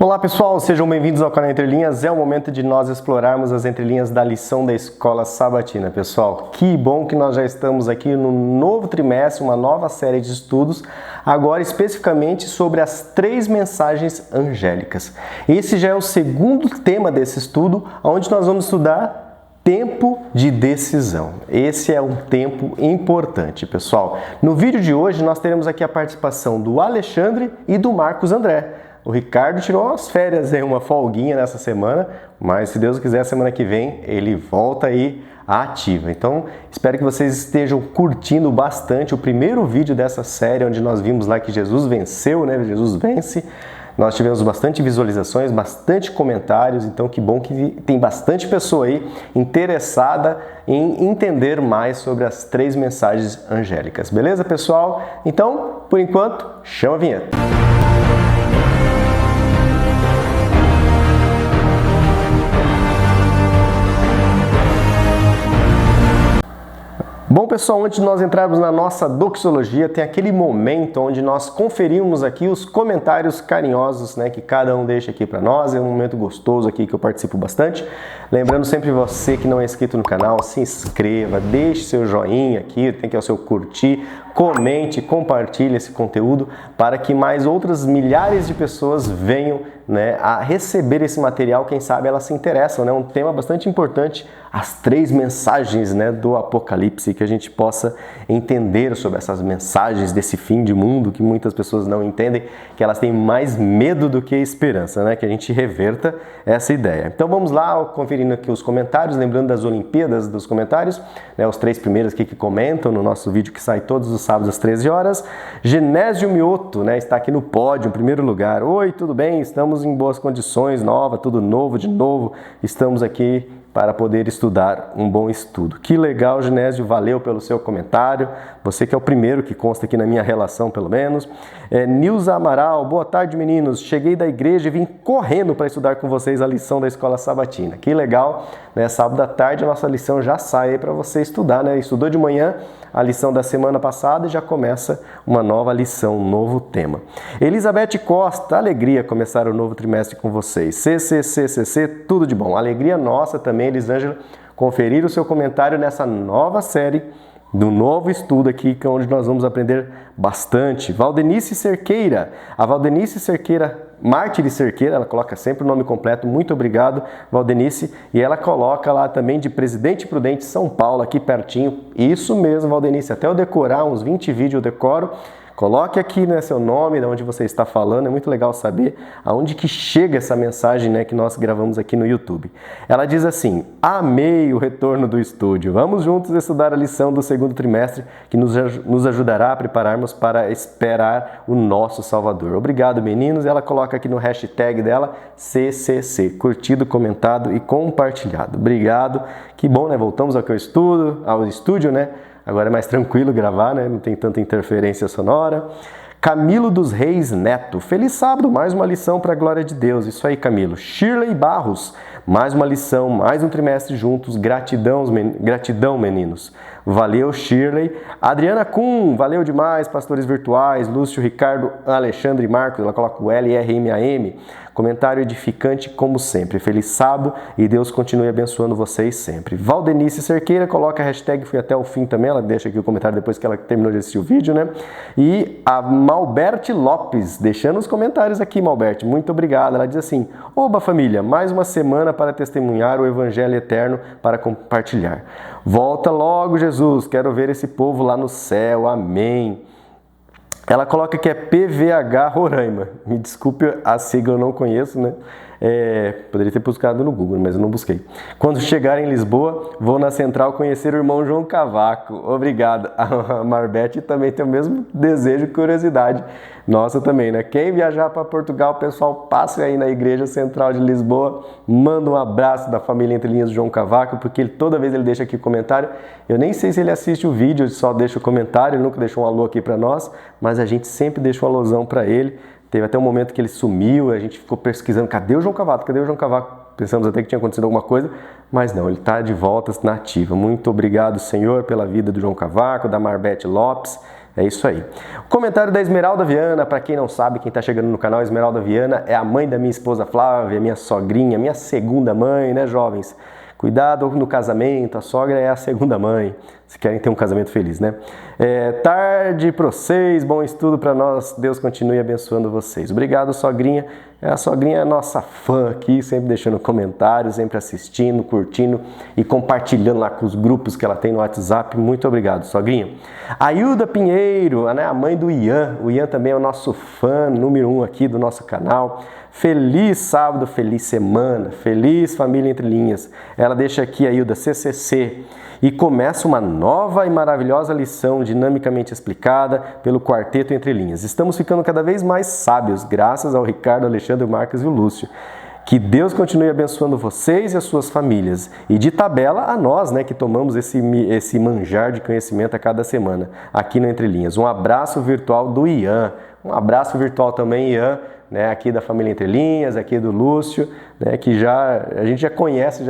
Olá pessoal, sejam bem-vindos ao canal Entre Linhas. É o momento de nós explorarmos as entrelinhas da lição da Escola Sabatina. Pessoal, que bom que nós já estamos aqui no novo trimestre, uma nova série de estudos, agora especificamente sobre as 3 mensagens angélicas. Esse já é o segundo tema desse estudo, onde nós vamos estudar tempo de decisão. Esse é um tempo importante, pessoal. No vídeo de hoje nós teremos aqui a participação do Alexandre e do Marcos André. O Ricardo tirou umas férias, uma folguinha nessa semana, mas se Deus quiser, semana que vem ele volta aí ativa. Então, espero que vocês estejam curtindo bastante o primeiro vídeo dessa série, onde nós vimos lá que Jesus venceu, né? Jesus vence. Nós tivemos bastante visualizações, bastante comentários, então que bom que tem bastante pessoa aí interessada em entender mais sobre as 3 mensagens angélicas. Beleza, pessoal? Então, por enquanto, chama a vinheta. Bom pessoal, antes de nós entrarmos na nossa doxologia, tem aquele momento onde nós conferimos aqui os comentários carinhosos, né, que cada um deixa aqui para nós. É um momento gostoso aqui que eu participo bastante. Lembrando sempre você que não é inscrito no canal, se inscreva, deixe seu joinha aqui, tem que ir ao seu curtir, comente, compartilhe esse conteúdo para que mais outras milhares de pessoas venham, né, a receber esse material. Quem sabe elas se interessam, né? Um tema bastante importante, as 3 mensagens, né, do Apocalipse, que a gente possa entender sobre essas mensagens desse fim de mundo que muitas pessoas não entendem, que elas têm mais medo do que esperança, né? Que a gente reverta essa ideia. Então vamos lá, conferindo aqui os comentários, lembrando das Olimpíadas dos comentários, né, os 3 primeiros aqui que comentam no nosso vídeo que sai todos os sábados às 13 horas. Genésio Mioto, né, está aqui no pódio, em primeiro lugar. Oi, tudo bem? Estamos em boas condições, tudo novo, de novo. Estamos aqui para poder estudar um bom estudo. Que legal, Genésio, valeu pelo seu comentário. Você que é o primeiro que consta aqui na minha relação, pelo menos. Nilza Amaral, boa tarde, meninos. Cheguei da igreja e vim correndo para estudar com vocês a lição da Escola Sabatina. Que legal, né? Sábado à tarde a nossa lição já sai aí para você estudar, né? Estudou de manhã a lição da semana passada e já começa uma nova lição, um novo tema. Elizabeth Costa, alegria começar o novo trimestre com vocês. CCCCC, tudo de bom. Alegria nossa também, Elisângela, conferir o seu comentário nessa nova série do novo estudo aqui, onde nós vamos aprender bastante. Valdenice Cerqueira, a Valdenice Cerqueira, Mártires Cerqueira, ela coloca sempre o nome completo, muito obrigado, Valdenice, e ela coloca lá também de Presidente Prudente, São Paulo, aqui pertinho. Isso mesmo, Valdenice, até eu decorar uns 20 vídeos eu decoro. Coloque aqui, né, seu nome, de onde você está falando, é muito legal saber aonde que chega essa mensagem, né, que nós gravamos aqui no YouTube. Ela diz assim: amei o retorno do estúdio, vamos juntos estudar a lição do segundo trimestre que nos ajudará a prepararmos para esperar o nosso Salvador. Obrigado, meninos. Ela coloca aqui no hashtag dela CCC, curtido, comentado e compartilhado. Obrigado, que bom, né, voltamos ao estúdio, né? Agora é mais tranquilo gravar, né? Não tem tanta interferência sonora. Camilo dos Reis Neto, feliz sábado, mais uma lição para a glória de Deus. Isso aí, Camilo. Shirley Barros, mais uma lição, mais um trimestre juntos. Gratidão, meninos. Valeu, Shirley. Adriana Kuhn, valeu demais, pastores virtuais. Lúcio, Ricardo, Alexandre e Marcos, ela coloca o LRMAM. Comentário edificante como sempre. Feliz sábado e Deus continue abençoando vocês sempre. Valdenice Cerqueira coloca a hashtag fui até o fim também. Ela deixa aqui o comentário depois que ela terminou de assistir o vídeo, né? E a Malberte Lopes, deixando os comentários aqui, Malberte. Muito obrigado. Ela diz assim: oba família, mais uma semana para testemunhar o Evangelho eterno para compartilhar. Volta logo, Jesus. Quero ver esse povo lá no céu. Amém. Ela coloca que é PVH Roraima. Me desculpe a sigla, eu não conheço, né? Poderia ter buscado no Google, mas eu não busquei. Quando chegar em Lisboa, vou na Central conhecer o irmão João Cavaco. Obrigado. A Marbete também tem o mesmo desejo e curiosidade. Nossa também, né? Quem viajar para Portugal, pessoal, passe aí na Igreja Central de Lisboa. Manda um abraço da família Entre Linhas do João Cavaco, porque toda vez ele deixa aqui comentário. Eu nem sei se ele assiste o vídeo, só deixa o comentário, ele nunca deixou um alô aqui para nós, mas a gente sempre deixa um alôzão para ele. Teve até um momento que ele sumiu, a gente ficou pesquisando, cadê o João Cavaco? Cadê o João Cavaco? Pensamos até que tinha acontecido alguma coisa, mas não, ele está de volta na ativa. Muito obrigado, Senhor, pela vida do João Cavaco, da Marbete Lopes. É isso aí. O comentário da Esmeralda Viana, para quem não sabe, quem está chegando no canal, Esmeralda Viana é a mãe da minha esposa Flávia, minha sogrinha, minha segunda mãe, né, jovens? Cuidado no casamento, a sogra é a segunda mãe, se querem ter um casamento feliz, né? Tarde para vocês, bom estudo para nós, Deus continue abençoando vocês. Obrigado, sogrinha. A sogrinha é nossa fã aqui, sempre deixando comentários, sempre assistindo, curtindo e compartilhando lá com os grupos que ela tem no WhatsApp. Muito obrigado, sogrinha. A Hilda Pinheiro, né, a mãe do Ian. O Ian também é o nosso fã número 1 aqui do nosso canal. Feliz sábado, feliz semana, feliz família Entre Linhas. Ela deixa aqui a Hilda CCC e começa uma nova e maravilhosa lição dinamicamente explicada pelo Quarteto Entre Linhas. Estamos ficando cada vez mais sábios, graças ao Ricardo, Alexandre, Marcos e o Lúcio. Que Deus continue abençoando vocês e as suas famílias. E de tabela a nós, né, que tomamos esse manjar de conhecimento a cada semana, aqui no Entre Linhas. Um abraço virtual do Ian. Um abraço virtual também, Ian, né, aqui da família Entre Linhas, aqui do Lúcio, né, que a gente já conhece,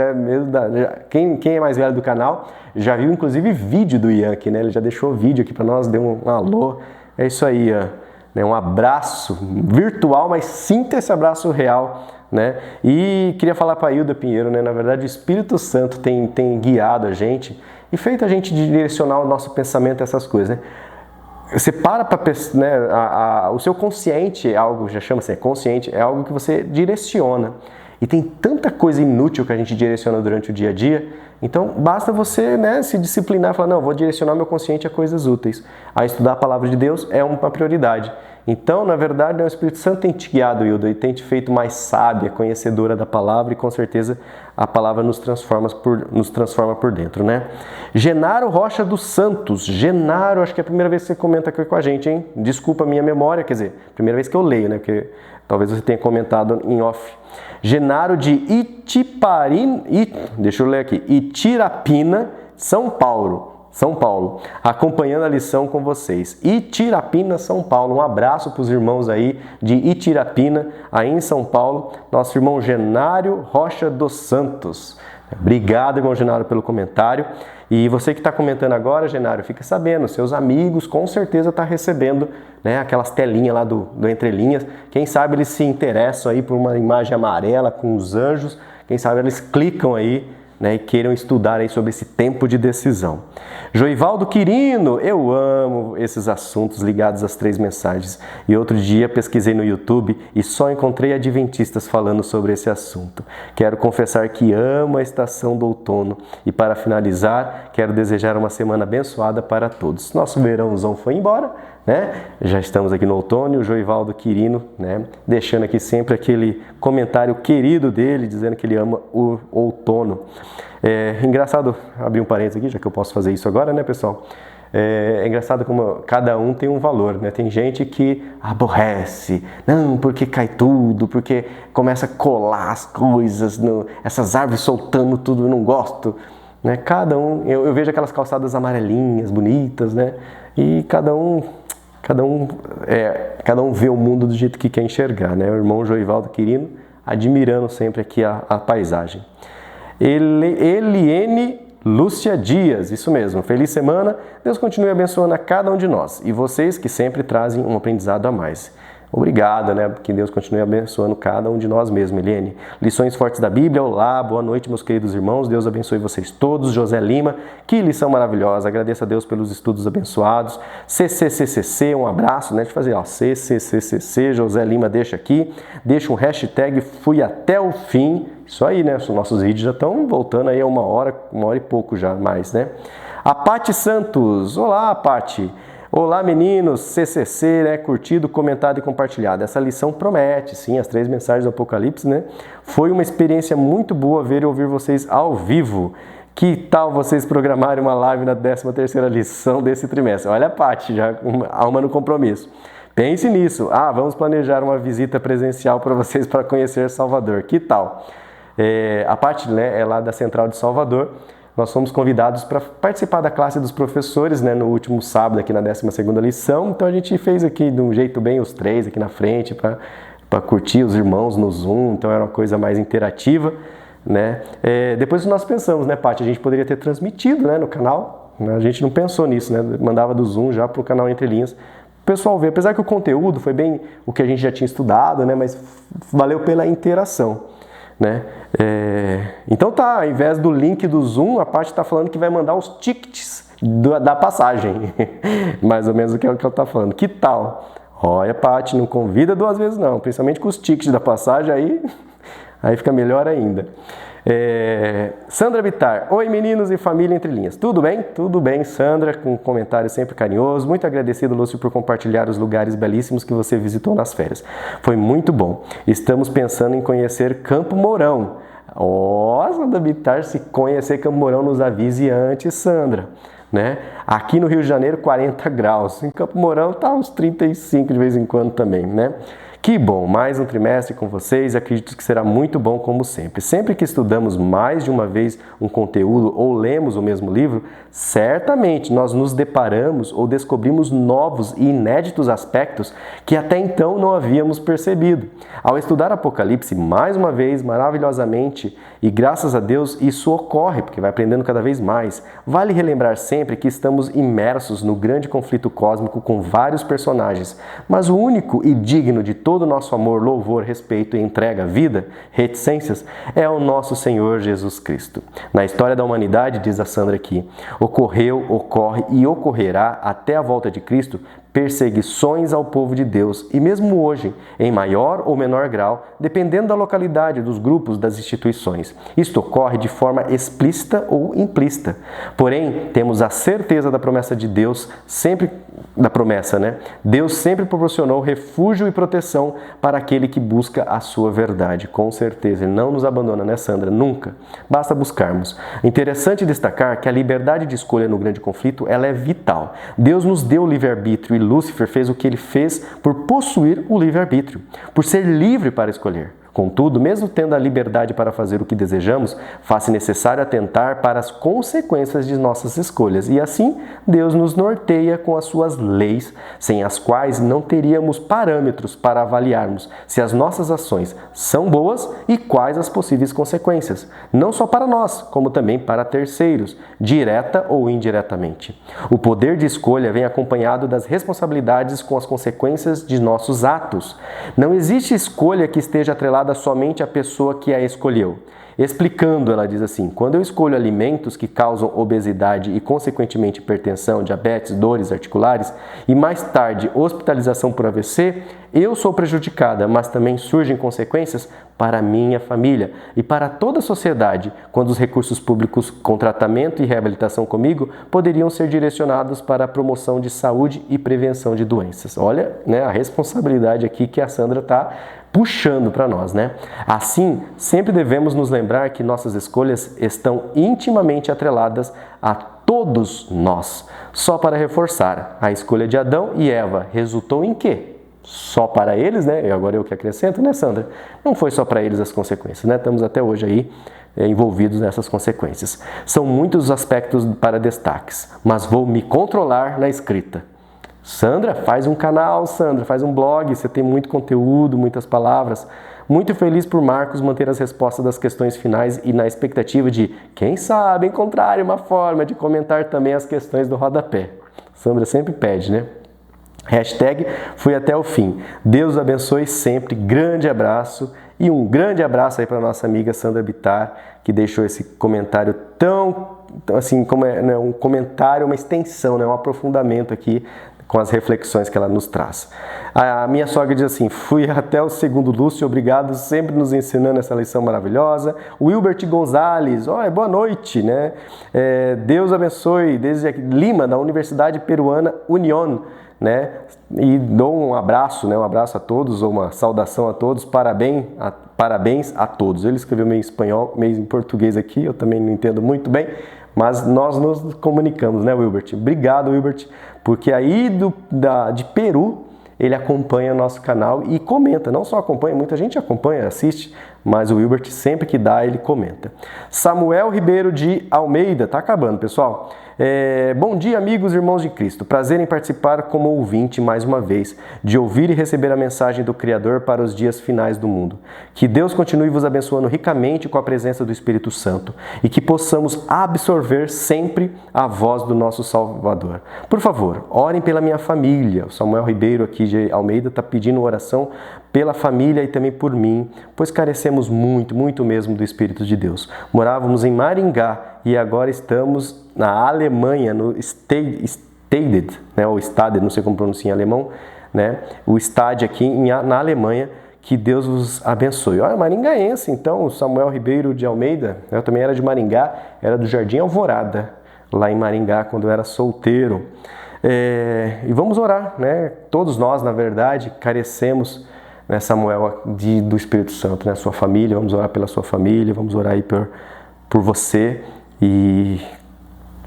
quem é mais velho do canal, já viu inclusive vídeo do Ian aqui, né? Ele já deixou vídeo aqui para nós, deu um alô. É isso aí, Ian. Um abraço virtual, mas sinta esse abraço real, né? E queria falar para a Hilda Pinheiro, né? Na verdade, o Espírito Santo tem guiado a gente e feito a gente direcionar o nosso pensamento a essas coisas, né? Você para, né, o seu consciente é algo, já chama-se consciente, é algo que você direciona. E tem tanta coisa inútil que a gente direciona durante o dia a dia, então basta você, né, se disciplinar e falar, não, vou direcionar meu consciente a coisas úteis. A estudar a palavra de Deus é uma prioridade. Então, na verdade, o Espírito Santo tem te guiado, Hilda, e tem te feito mais sábia, conhecedora da palavra, e com certeza a palavra nos transforma por dentro, né? Genaro Rocha dos Santos. Genaro, acho que é a primeira vez que você comenta aqui com a gente, hein? Desculpa a minha memória, quer dizer, primeira vez que eu leio, né? Porque talvez você tenha comentado em off. Genaro de deixa eu ler aqui, Itirapina, São Paulo, acompanhando a lição com vocês. Itirapina, São Paulo. Um abraço para os irmãos aí de Itirapina, aí em São Paulo. Nosso irmão Genário Rocha dos Santos. Obrigado, irmão Genário, pelo comentário. E você que está comentando agora, Genário, fica sabendo, seus amigos com certeza estão recebendo, né, aquelas telinhas lá do Entre Linhas. Quem sabe eles se interessam aí por uma imagem amarela com os anjos. Quem sabe eles clicam aí, né, e queiram estudar aí sobre esse tempo de decisão. Joivaldo Quirino, eu amo esses assuntos ligados às 3 mensagens. E outro dia pesquisei no YouTube e só encontrei adventistas falando sobre esse assunto. Quero confessar que amo a estação do outono. E para finalizar, quero desejar uma semana abençoada para todos. Nosso verãozão foi embora, né? Já estamos aqui no outono e o Joivaldo Quirino, né, deixando aqui sempre aquele comentário querido dele, dizendo que ele ama o outono. Engraçado, abrir um parênteses aqui, já que eu posso fazer isso agora, né, pessoal? É engraçado como cada um tem um valor, né? Tem gente que aborrece, não, porque cai tudo, porque começa a colar as coisas, essas árvores soltando tudo, eu não gosto, né? Cada um, eu vejo aquelas calçadas amarelinhas, bonitas, né? E cada um vê o mundo do jeito que quer enxergar, né? O irmão Joivaldo Quirino admirando sempre aqui a paisagem. Eliene Lúcia Dias, isso mesmo, feliz semana, Deus continue abençoando a cada um de nós e vocês que sempre trazem um aprendizado a mais. Obrigado, né? Que Deus continue abençoando cada um de nós mesmo, Eliane. Lições fortes da Bíblia, olá, boa noite, meus queridos irmãos. Deus abençoe vocês todos. José Lima, que lição maravilhosa. Agradeço a Deus pelos estudos abençoados. CCCCC, um abraço, né? Deixa eu fazer, ó, CCCCC, José Lima deixa aqui. Deixa um hashtag, fui até o fim. Isso aí, né? Os nossos vídeos já estão voltando aí a uma hora e pouco já mais, né? A Pati Santos, olá, Pati. Olá meninos, CCC, né, curtido, comentado e compartilhado. Essa lição promete, sim, as 3 mensagens do Apocalipse, né? Foi uma experiência muito boa ver e ouvir vocês ao vivo. Que tal vocês programarem uma live na 13ª lição desse trimestre? Olha a Paty, já alma no compromisso. Pense nisso. Vamos planejar uma visita presencial para vocês para conhecer Salvador. Que tal? A Paty, né, é lá da Central de Salvador. Nós fomos convidados para participar da classe dos professores, né, no último sábado aqui na 12ª lição. Então a gente fez aqui de um jeito bem os 3 aqui na frente para curtir os irmãos no Zoom. Então era uma coisa mais interativa, né? Depois nós pensamos, né, Paty, a gente poderia ter transmitido, né, no canal, A gente não pensou nisso, né? Mandava do Zoom já para o canal Entre Linhas. O pessoal vê, apesar que o conteúdo foi bem o que a gente já tinha estudado, né? Mas valeu pela interação, né? Então tá, ao invés do link do Zoom, a Paty está falando que vai mandar os tickets da passagem. Mais ou menos o que ela está falando. Que tal? Olha, Paty, não convida 2 vezes não, principalmente com os tickets da passagem, aí fica melhor ainda. Sandra Bittar, oi meninos e família Entre Linhas, tudo bem? Tudo bem, Sandra, com um comentário sempre carinhoso, muito agradecido, Lúcio, por compartilhar os lugares belíssimos que você visitou nas férias, foi muito bom, estamos pensando em conhecer Campo Mourão. Sandra Bittar, se conhecer Campo Mourão nos avise antes, Sandra, né? Aqui no Rio de Janeiro 40 graus, em Campo Mourão tá uns 35 de vez em quando também, né? Que bom, mais um trimestre com vocês, acredito que será muito bom como sempre. Sempre que estudamos mais de uma vez um conteúdo ou lemos o mesmo livro, certamente nós nos deparamos ou descobrimos novos e inéditos aspectos que até então não havíamos percebido. Ao estudar Apocalipse mais uma vez, maravilhosamente, e graças a Deus isso ocorre, porque vai aprendendo cada vez mais, vale relembrar sempre que estamos imersos no grande conflito cósmico com vários personagens, mas o único e digno de todo o nosso amor, louvor, respeito e entrega à vida, reticências, é o nosso Senhor Jesus Cristo. Na história da humanidade, diz a Sandra aqui, ocorreu, ocorre e ocorrerá até a volta de Cristo perseguições ao povo de Deus e mesmo hoje, em maior ou menor grau, dependendo da localidade, dos grupos, das instituições. Isto ocorre de forma explícita ou implícita. Porém, temos a certeza da promessa de Deus, Deus sempre proporcionou refúgio e proteção para aquele que busca a sua verdade. Com certeza, Ele não nos abandona, né, Sandra? Nunca. Basta buscarmos. Interessante destacar que a liberdade de escolha no grande conflito, ela é vital. Deus nos deu o livre-arbítrio e Lúcifer fez o que ele fez por possuir o livre-arbítrio, por ser livre para escolher. Contudo, mesmo tendo a liberdade para fazer o que desejamos, faz-se necessário atentar para as consequências de nossas escolhas. E assim, Deus nos norteia com as suas leis, sem as quais não teríamos parâmetros para avaliarmos se as nossas ações são boas e quais as possíveis consequências, não só para nós, como também para terceiros, direta ou indiretamente. O poder de escolha vem acompanhado das responsabilidades com as consequências de nossos atos. Não existe escolha que esteja atrelada somente à pessoa que a escolheu. Explicando, ela diz assim, quando eu escolho alimentos que causam obesidade e, consequentemente, hipertensão, diabetes, dores articulares e, mais tarde, hospitalização por AVC, eu sou prejudicada, mas também surgem consequências para a minha família e para toda a sociedade, quando os recursos públicos com tratamento e reabilitação comigo poderiam ser direcionados para a promoção de saúde e prevenção de doenças. Olha, né, a responsabilidade aqui que a Sandra está puxando para nós, né? Assim, sempre devemos nos lembrar que nossas escolhas estão intimamente atreladas a todos nós. Só para reforçar, a escolha de Adão e Eva resultou em quê? Só para eles, né? E agora eu que acrescento, né, Sandra? Não foi só para eles as consequências, né? Estamos até hoje aí envolvidos nessas consequências. São muitos os aspectos para destaques, mas vou me controlar na escrita. Sandra, faz um canal, Sandra, faz um blog, você tem muito conteúdo, muitas palavras. Muito feliz por Marcos manter as respostas das questões finais e na expectativa de, quem sabe, encontrar uma forma de comentar também as questões do rodapé. Sandra sempre pede, né? Hashtag fui até o fim. Deus abençoe sempre, grande abraço e um grande abraço aí para nossa amiga Sandra Bittar, que deixou esse comentário tão, assim, como é, né, um comentário, uma extensão, né, um aprofundamento aqui com as reflexões que ela nos traz. A minha sogra diz assim, fui até o segundo Lúcio, obrigado, sempre nos ensinando essa lição maravilhosa. O Wilbert Gonzalez, boa noite, né? Deus abençoe, desde Lima, da Universidade Peruana Unión, né? E dou um abraço, né? Um abraço a todos, ou uma saudação a todos, parabéns a todos. Ele escreveu meio em espanhol, meio em português aqui, eu também não entendo muito bem, mas nós nos comunicamos, né, Wilbert? Obrigado, Wilbert, porque aí de Peru ele acompanha o nosso canal e comenta. Não só acompanha, muita gente acompanha, assiste, mas o Wilbert sempre que dá, ele comenta. Samuel Ribeiro de Almeida, tá acabando, pessoal. Bom dia, amigos e irmãos de Cristo. Prazer em participar como ouvinte mais uma vez, de ouvir e receber a mensagem do Criador para os dias finais do mundo. Que Deus continue vos abençoando ricamente com a presença do Espírito Santo e que possamos absorver sempre a voz do nosso Salvador. Por favor, orem pela minha família. O Samuel Ribeiro aqui de Almeida está pedindo oração pela família e também por mim, pois carecemos muito mesmo do Espírito de Deus. Morávamos em Maringá e agora estamos na Alemanha, no Stade, né, ou Stade, não sei como pronuncia em alemão, né, o Stade aqui na Alemanha. Que Deus vos abençoe. Olha, maringaense, então, o Samuel Ribeiro de Almeida, eu também era de Maringá, era do Jardim Alvorada, lá em Maringá, quando eu era solteiro. E vamos orar, né? Todos nós, na verdade, carecemos, né, Samuel, do Espírito Santo, né? Sua família, vamos orar pela sua família, vamos orar aí por você e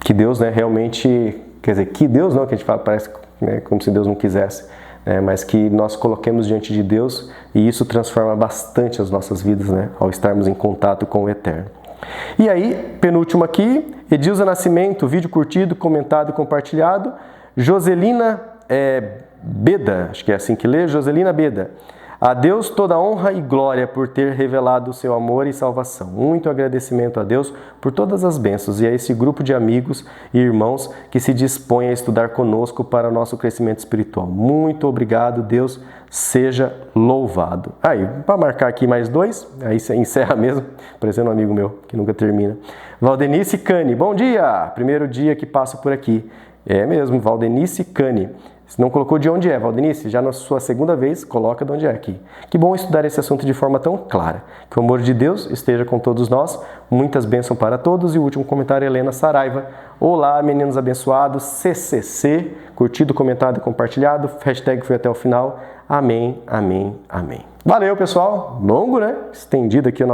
que Deus, né, realmente, quer dizer, que Deus não, que a gente fala, parece, né, como se Deus não quisesse, mas que nós coloquemos diante de Deus e isso transforma bastante as nossas vidas, né, ao estarmos em contato com o Eterno. E aí, penúltimo aqui, Edilza Nascimento, vídeo curtido, comentado e compartilhado. Joselina Beda, acho que é assim que lê, Joselina Beda. A Deus toda honra e glória por ter revelado o seu amor e salvação. Muito agradecimento a Deus por todas as bênçãos e a esse grupo de amigos e irmãos que se dispõem a estudar conosco para o nosso crescimento espiritual. Muito obrigado, Deus seja louvado. Aí, para marcar aqui mais 2, aí você encerra mesmo, parecendo um amigo meu que nunca termina. Valdenice Cane, bom dia! Primeiro dia que passo por aqui. É mesmo, Valdenice Cane. Se não colocou de onde é, Valdenice, já na sua segunda vez, coloca de onde é aqui. Que bom estudar esse assunto de forma tão clara. Que o amor de Deus esteja com todos nós. Muitas bênçãos para todos. E o último comentário, Helena Saraiva. Olá, meninos abençoados. CCC. Curtido, comentado e compartilhado. Hashtag foi até o final. Amém, amém, amém. Valeu, pessoal. Longo, né? Estendido aqui o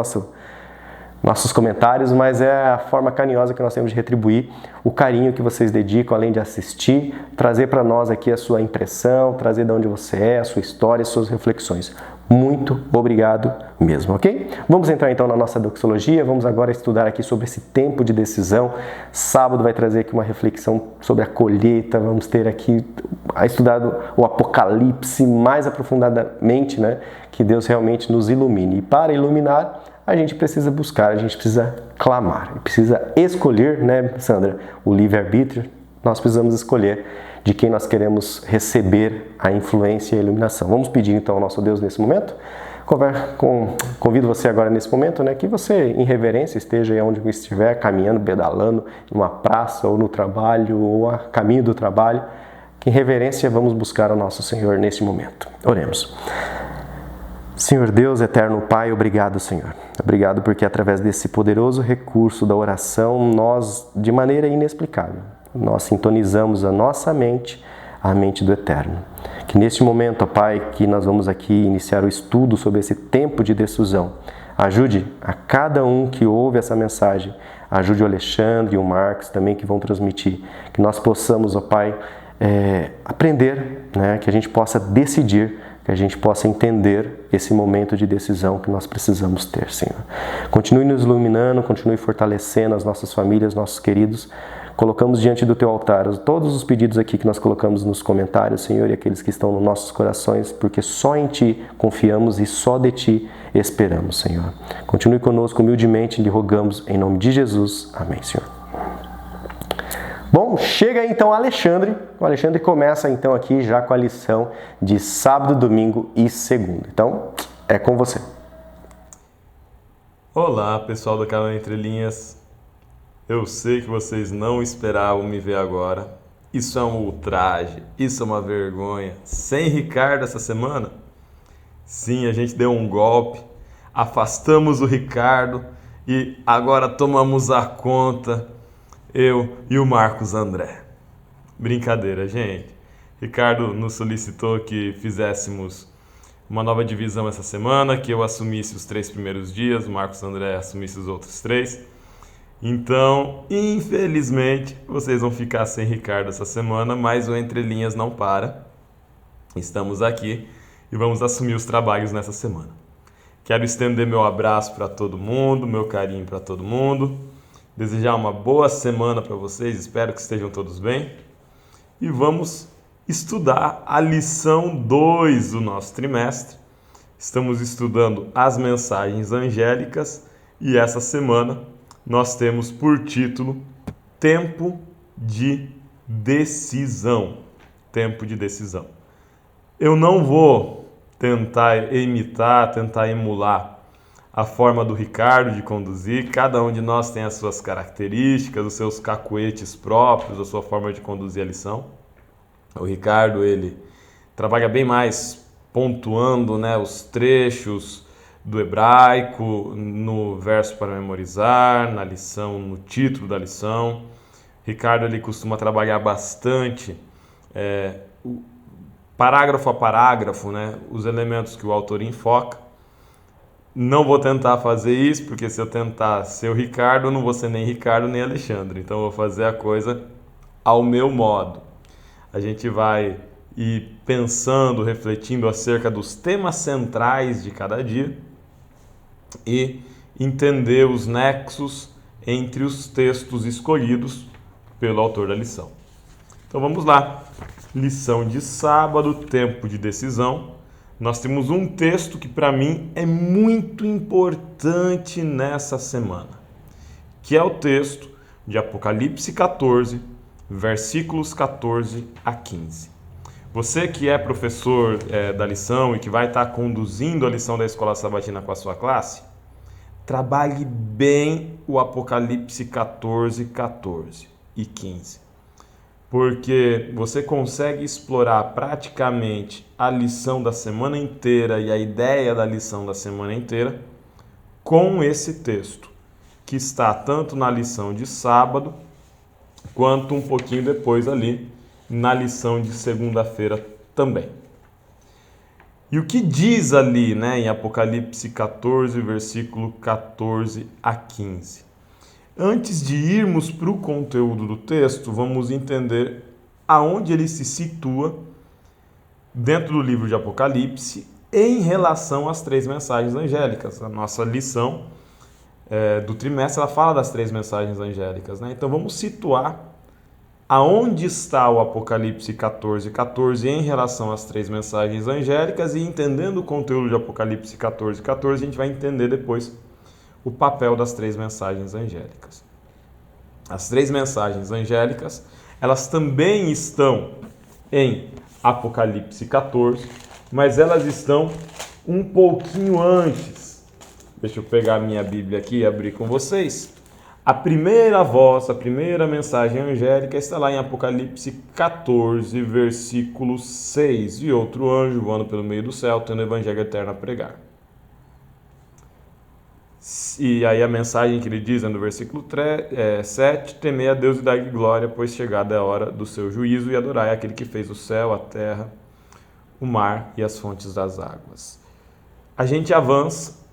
nossos comentários, mas é a forma carinhosa que nós temos de retribuir o carinho que vocês dedicam, além de assistir, trazer para nós aqui a sua impressão, trazer de onde você é, a sua história, as suas reflexões. Muito obrigado mesmo, ok? Vamos entrar então na nossa doxologia, vamos agora estudar aqui sobre esse tempo de decisão. Sábado vai trazer aqui uma reflexão sobre a colheita, vamos ter aqui estudado o Apocalipse mais aprofundadamente, né? Que Deus realmente nos ilumine. E para iluminar, a gente precisa buscar, a gente precisa clamar, precisa escolher, né, Sandra, o livre-arbítrio. Nós precisamos escolher de quem nós queremos receber a influência e a iluminação. Vamos pedir então ao nosso Deus nesse momento? Convido você agora nesse momento, né, que você, em reverência, esteja aí onde estiver, caminhando, pedalando, numa praça ou no trabalho, ou a caminho do trabalho, que em reverência vamos buscar o nosso Senhor neste momento. Oremos. Senhor Deus, eterno Pai, obrigado, Senhor. Obrigado porque através desse poderoso recurso da oração, nós, de maneira inexplicável, nós sintonizamos a nossa mente, a mente do Eterno. Que neste momento, ó Pai, que nós vamos aqui iniciar o estudo sobre esse tempo de decisão, ajude a cada um que ouve essa mensagem, ajude o Alexandre e o Marcos também que vão transmitir, que nós possamos, ó Pai, aprender, né, que a gente possa decidir, que a gente possa entender esse momento de decisão que nós precisamos ter, Senhor. Continue nos iluminando, continue fortalecendo as nossas famílias, nossos queridos. Colocamos diante do Teu altar todos os pedidos aqui que nós colocamos nos comentários, Senhor, e aqueles que estão nos nossos corações, porque só em Ti confiamos e só de Ti esperamos, Senhor. Continue conosco humildemente, lhe rogamos, em nome de Jesus. Amém, Senhor. Bom, chega aí então Alexandre. O Alexandre começa então aqui já com a lição de sábado, domingo e segunda. Então, é com você. Olá, pessoal do canal Entre Linhas. Eu sei que vocês não esperavam me ver agora. Isso é um ultraje, isso é uma vergonha. Sem Ricardo essa semana? Sim, a gente deu um golpe, afastamos o Ricardo e agora tomamos a conta, eu e o Marcos André. Brincadeira, gente. Ricardo nos solicitou que fizéssemos uma nova divisão essa semana, que eu assumisse os 3 primeiros dias, o Marcos André assumisse os outros 3. Então, infelizmente, vocês vão ficar sem Ricardo essa semana, mas o Entre Linhas não para. Estamos aqui e vamos assumir os trabalhos nessa semana. Quero estender meu abraço para todo mundo, meu carinho para todo mundo, desejar uma boa semana para vocês, espero que estejam todos bem. E vamos estudar a lição 2 do nosso trimestre. Estamos estudando as mensagens angélicas e essa semana nós temos por título Tempo de Decisão. Tempo de decisão. Eu não vou tentar imitar, tentar emular a forma do Ricardo de conduzir. Cada um de nós tem as suas características, os seus cacuetes próprios, a sua forma de conduzir a lição. O Ricardo, ele trabalha bem mais pontuando, né, os trechos do hebraico no verso para memorizar, na lição, no título da lição. Ricardo, ele costuma trabalhar bastante parágrafo a parágrafo, né, os elementos que o autor enfoca. Não vou tentar fazer isso, porque se eu tentar ser o Ricardo, eu não vou ser nem Ricardo nem Alexandre. Então eu vou fazer a coisa ao meu modo. A gente vai ir pensando, refletindo acerca dos temas centrais de cada dia e entender os nexos entre os textos escolhidos pelo autor da lição. Então vamos lá. Lição de sábado, tempo de decisão. Nós temos um texto que para mim é muito importante nessa semana, que é o texto de Apocalipse 14, versículos 14 a 15. Você que é professor da lição e que vai estar conduzindo a lição da Escola Sabatina com a sua classe, trabalhe bem o Apocalipse 14, 14 e 15. Porque você consegue explorar praticamente a lição da semana inteira e a ideia da lição da semana inteira com esse texto, que está tanto na lição de sábado, quanto um pouquinho depois ali na lição de segunda-feira também. E o que diz ali, né, em Apocalipse 14, versículo 14 a 15? Antes de irmos para o conteúdo do texto, vamos entender aonde ele se situa dentro do livro de Apocalipse em relação às 3 mensagens angélicas. A nossa lição do trimestre ela fala das 3 mensagens angélicas, né? Então vamos situar aonde está o Apocalipse 14, 14 em relação às 3 mensagens angélicas, e entendendo o conteúdo de Apocalipse 14, 14, a gente vai entender depois o papel das 3 mensagens angélicas. As 3 mensagens angélicas, elas também estão em Apocalipse 14, mas elas estão um pouquinho antes. Deixa eu pegar a minha Bíblia aqui e abrir com vocês. A primeira voz, a primeira mensagem angélica está lá em Apocalipse 14, versículo 6. E outro anjo voando pelo meio do céu, tendo o evangelho eterno a pregar. E aí a mensagem que ele diz no versículo 7, temei a Deus e dai-lhe glória, pois chegada é a hora do seu juízo, e adorai aquele que fez o céu, a terra, o mar e as fontes das águas. A gente avança,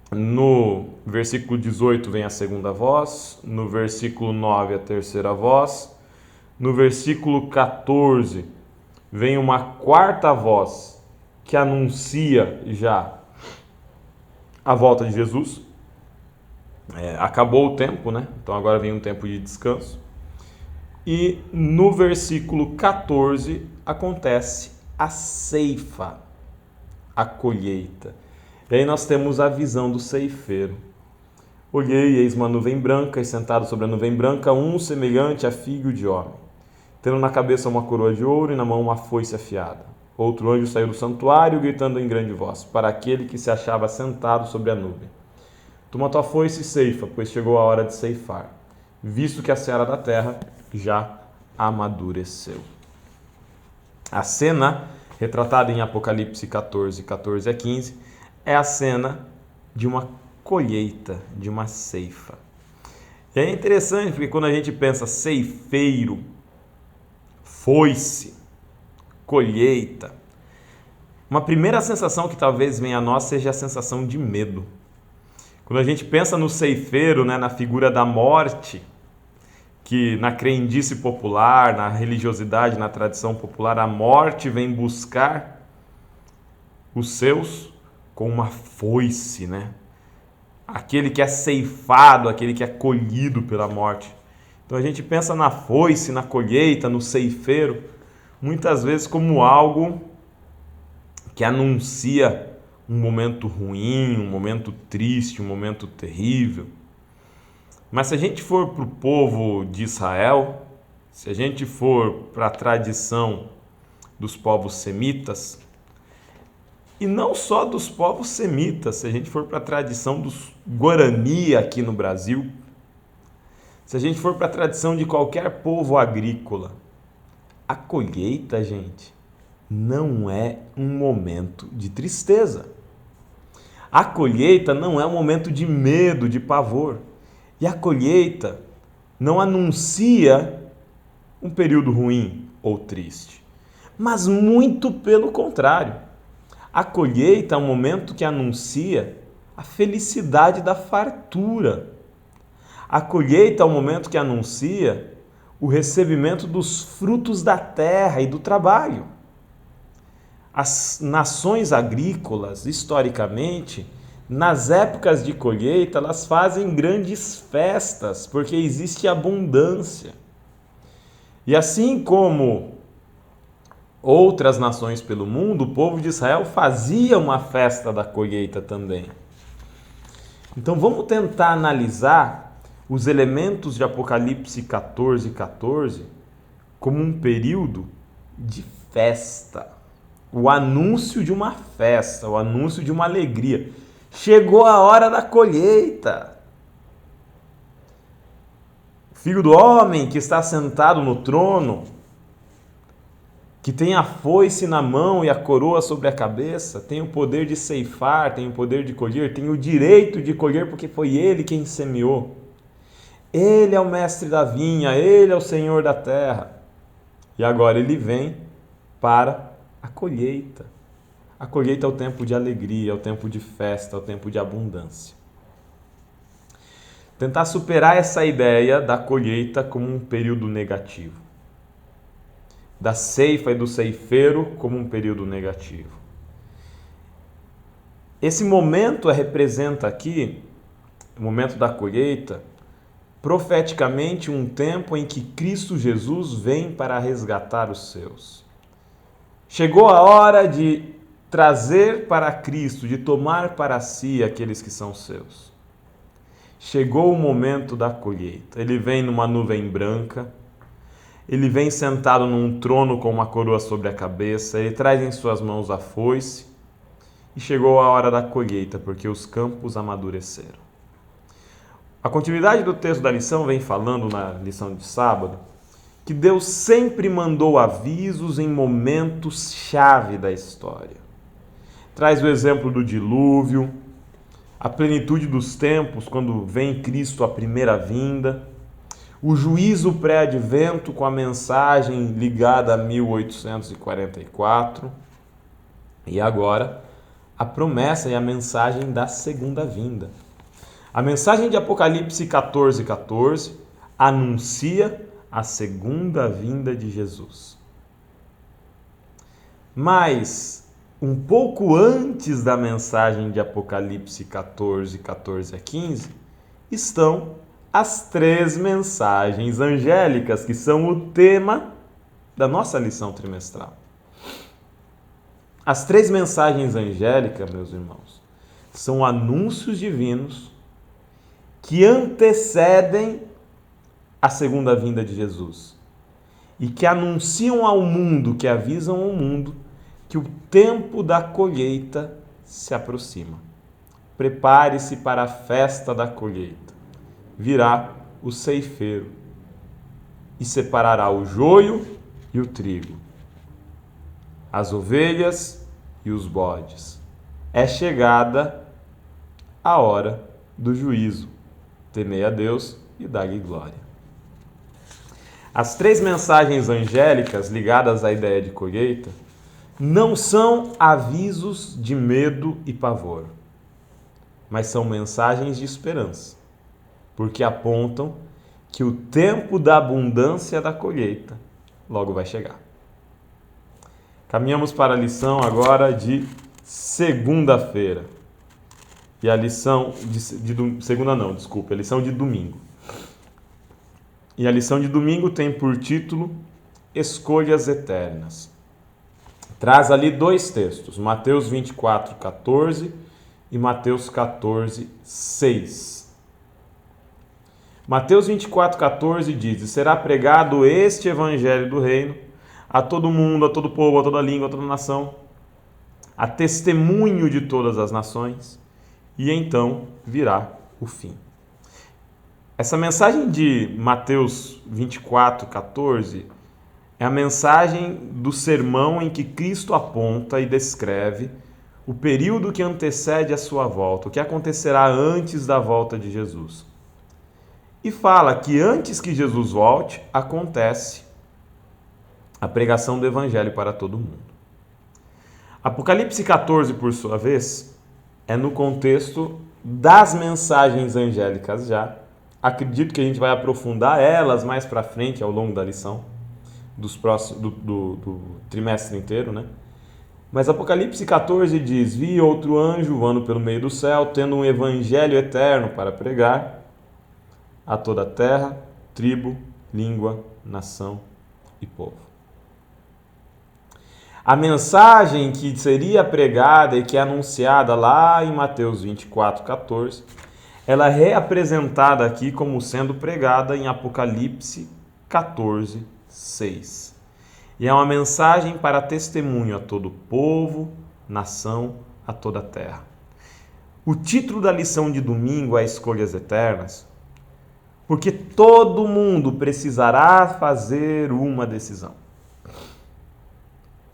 no versículo 18 vem a segunda voz, no versículo 9 a terceira voz, no versículo 14 vem uma quarta voz que anuncia já a volta de Jesus. Acabou o tempo, né? Então agora vem um tempo de descanso. E no versículo 14 acontece a ceifa, a colheita. E aí nós temos a visão do ceifeiro. Olhei e eis uma nuvem branca, e sentado sobre a nuvem branca, um semelhante a filho de homem, tendo na cabeça uma coroa de ouro e na mão uma foice afiada. Outro anjo saiu do santuário, gritando em grande voz, para aquele que se achava sentado sobre a nuvem: toma tua foice e ceifa, pois chegou a hora de ceifar, visto que a seara da terra já amadureceu. A cena, retratada em Apocalipse 14, 14 a 15, é a cena de uma colheita, de uma ceifa. E é interessante porque quando a gente pensa ceifeiro, foice, colheita, uma primeira sensação que talvez venha a nós seja a sensação de medo. Quando a gente pensa no ceifeiro, né, na figura da morte, que na crendice popular, na religiosidade, na tradição popular, a morte vem buscar os seus com uma foice, né? Aquele que é ceifado, aquele que é colhido pela morte. Então a gente pensa na foice, na colheita, no ceifeiro, muitas vezes como algo que anuncia um momento ruim, um momento triste, um momento terrível. Mas se a gente for para o povo de Israel, se a gente for para a tradição dos povos semitas, e não só dos povos semitas, se a gente for para a tradição dos Guarani aqui no Brasil, se a gente for para a tradição de qualquer povo agrícola, a colheita, gente, não é um momento de tristeza. A colheita não é um momento de medo, de pavor. E a colheita não anuncia um período ruim ou triste, mas muito pelo contrário. A colheita é um momento que anuncia a felicidade da fartura. A colheita é um momento que anuncia o recebimento dos frutos da terra e do trabalho. As nações agrícolas, historicamente, nas épocas de colheita, elas fazem grandes festas, porque existe abundância. E assim como outras nações pelo mundo, o povo de Israel fazia uma festa da colheita também. Então vamos tentar analisar os elementos de Apocalipse 14:14 como um período de festa. O anúncio de uma festa, o anúncio de uma alegria. Chegou a hora da colheita. O Filho do Homem que está sentado no trono, que tem a foice na mão e a coroa sobre a cabeça, tem o poder de ceifar, tem o poder de colher, tem o direito de colher porque foi ele quem semeou. Ele é o mestre da vinha, ele é o Senhor da terra. E agora ele vem para a colheita. A colheita é o tempo de alegria, é o tempo de festa, é o tempo de abundância. Tentar superar essa ideia da colheita como um período negativo, da ceifa e do ceifeiro como um período negativo. Esse momento representa aqui, o momento da colheita, profeticamente um tempo em que Cristo Jesus vem para resgatar os seus. Chegou a hora de trazer para Cristo, de tomar para si aqueles que são seus. Chegou o momento da colheita. Ele vem numa nuvem branca, ele vem sentado num trono com uma coroa sobre a cabeça, ele traz em suas mãos a foice e chegou a hora da colheita, porque os campos amadureceram. A continuidade do texto da lição vem falando na lição de sábado que Deus sempre mandou avisos em momentos-chave da história. Traz o exemplo do dilúvio, a plenitude dos tempos, quando vem Cristo a primeira vinda, o juízo pré-advento com a mensagem ligada a 1844 e agora a promessa e a mensagem da segunda vinda. A mensagem de Apocalipse 14:14 anuncia a segunda vinda de Jesus. Mas, um pouco antes da mensagem de Apocalipse 14:14-15, estão as 3 mensagens angélicas, que são o tema da nossa lição trimestral. As 3 mensagens angélicas, meus irmãos, são anúncios divinos que antecedem a segunda vinda de Jesus e que anunciam ao mundo, que avisam ao mundo que o tempo da colheita se aproxima. Prepare-se para a festa da colheita. Virá o ceifeiro e separará o joio e o trigo, as ovelhas e os bodes. É chegada a hora do juízo. Temei a Deus e dai-lhe glória. As 3 mensagens angélicas ligadas à ideia de colheita não são avisos de medo e pavor, mas são mensagens de esperança, porque apontam que o tempo da abundância da colheita logo vai chegar. Caminhamos para a lição agora de segunda-feira. E a lição a lição de domingo. E a lição de domingo tem por título Escolhas Eternas. Traz ali dois textos, Mateus 24, 14 e Mateus 14, 6. Mateus 24, 14 diz: "E será pregado este evangelho do reino a todo mundo, a todo povo, a toda língua, a toda nação, a testemunho de todas as nações, e então virá o fim." Essa mensagem de Mateus 24, 14 é a mensagem do sermão em que Cristo aponta e descreve o período que antecede a sua volta, o que acontecerá antes da volta de Jesus. E fala que antes que Jesus volte, acontece a pregação do Evangelho para todo mundo. Apocalipse 14, por sua vez, é no contexto das mensagens angélicas já. Acredito que a gente vai aprofundar elas mais para frente ao longo da lição, do trimestre inteiro, né? Mas Apocalipse 14 diz: "Vi outro anjo voando pelo meio do céu, tendo um evangelho eterno para pregar a toda a terra, tribo, língua, nação e povo." A mensagem que seria pregada e que é anunciada lá em Mateus 24, 14, ela é reapresentada aqui como sendo pregada em Apocalipse 14, 6. E é uma mensagem para testemunho a todo povo, nação, a toda a terra. O título da lição de domingo é Escolhas Eternas, porque todo mundo precisará fazer uma decisão.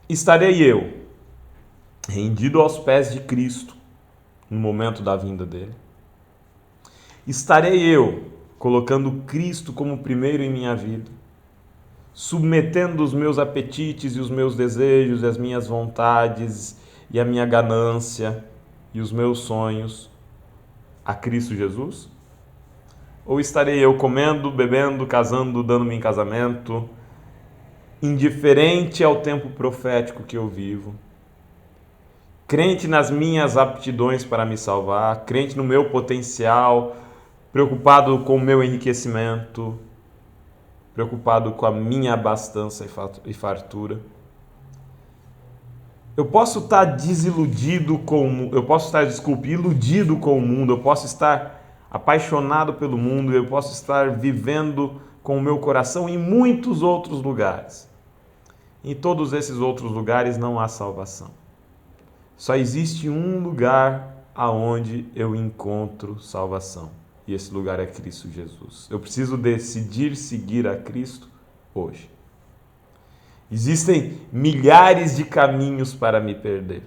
Estarei eu rendido aos pés de Cristo no momento da vinda dele? Estarei eu colocando Cristo como primeiro em minha vida, submetendo os meus apetites e os meus desejos e as minhas vontades e a minha ganância e os meus sonhos a Cristo Jesus? Ou estarei eu comendo, bebendo, casando, dando-me em casamento, indiferente ao tempo profético que eu vivo, crente nas minhas aptidões para me salvar, crente no meu potencial, preocupado com o meu enriquecimento, preocupado com a minha abastança e fartura? Eu posso estar iludido com o mundo, eu posso estar apaixonado pelo mundo, eu posso estar vivendo com o meu coração em muitos outros lugares. Em todos esses outros lugares não há salvação. Só existe um lugar aonde eu encontro salvação. E esse lugar é Cristo Jesus. Eu preciso decidir seguir a Cristo hoje. Existem milhares de caminhos para me perder,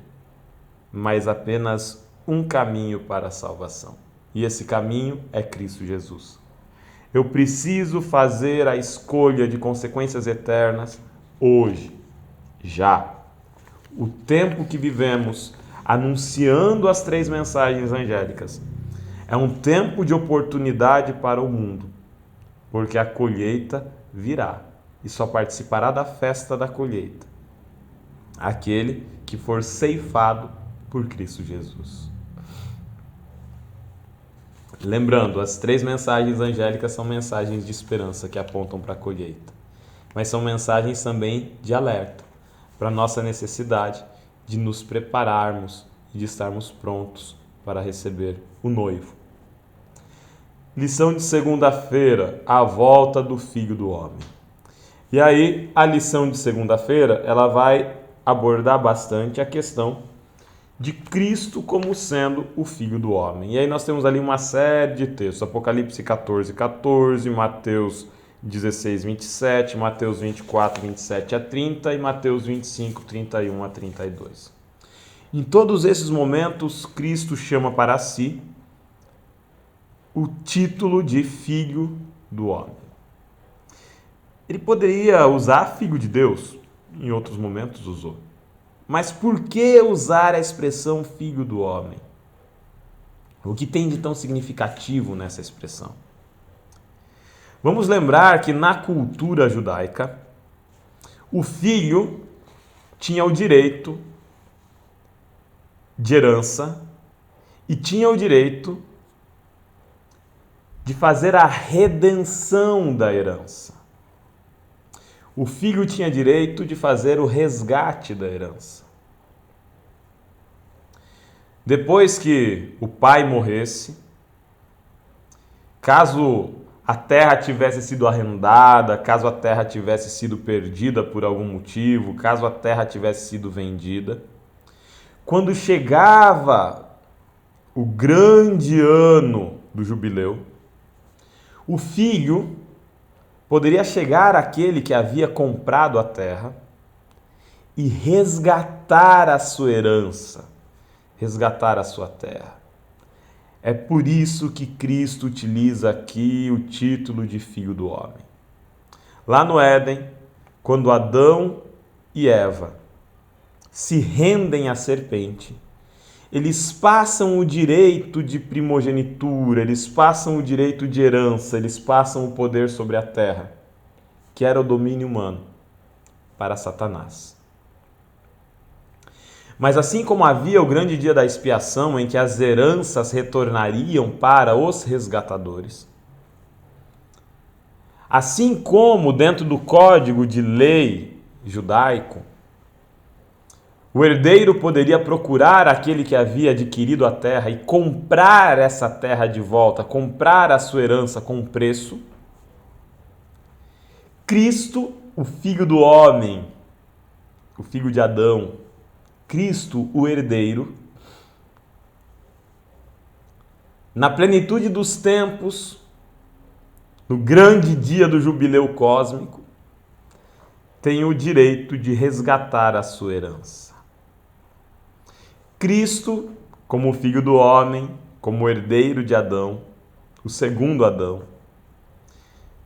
mas apenas um caminho para a salvação. E esse caminho é Cristo Jesus. Eu preciso fazer a escolha de consequências eternas hoje, já. O tempo que vivemos anunciando as 3 mensagens angélicas é um tempo de oportunidade para o mundo, porque a colheita virá e só participará da festa da colheita aquele que for ceifado por Cristo Jesus. Lembrando, as 3 mensagens angélicas são mensagens de esperança que apontam para a colheita, mas são mensagens também de alerta para a nossa necessidade de nos prepararmos e de estarmos prontos para receber o noivo. Lição de segunda-feira, a volta do Filho do Homem. E aí, a lição de segunda-feira, ela vai abordar bastante a questão de Cristo como sendo o Filho do Homem. E aí nós temos ali uma série de textos, Apocalipse 14, 14, Mateus 16, 27, Mateus 24, 27 a 30 e Mateus 25, 31 a 32. Em todos esses momentos, Cristo chama para si o título de Filho do Homem. Ele poderia usar Filho de Deus, em outros momentos usou. Mas por que usar a expressão Filho do Homem? O que tem de tão significativo nessa expressão? Vamos lembrar que na cultura judaica, o filho tinha o direito de herança e tinha o direito de fazer a redenção da herança. O filho tinha direito de fazer o resgate da herança. Depois que o pai morresse, caso a terra tivesse sido arrendada, caso a terra tivesse sido perdida por algum motivo, caso a terra tivesse sido vendida, quando chegava o grande ano do jubileu, o filho poderia chegar àquele que havia comprado a terra e resgatar a sua herança, resgatar a sua terra. É por isso que Cristo utiliza aqui o título de Filho do Homem. Lá no Éden, quando Adão e Eva se rendem à serpente, eles passam o direito de primogenitura, eles passam o direito de herança, eles passam o poder sobre a terra, que era o domínio humano, para Satanás. Mas assim como havia o grande dia da expiação, em que as heranças retornariam para os resgatadores, assim como dentro do código de lei judaico, o herdeiro poderia procurar aquele que havia adquirido a terra e comprar essa terra de volta, comprar a sua herança com preço. Cristo, o Filho do Homem, o Filho de Adão, Cristo, o herdeiro, na plenitude dos tempos, no grande dia do jubileu cósmico, tem o direito de resgatar a sua herança. Cristo, como Filho do Homem, como herdeiro de Adão, o segundo Adão,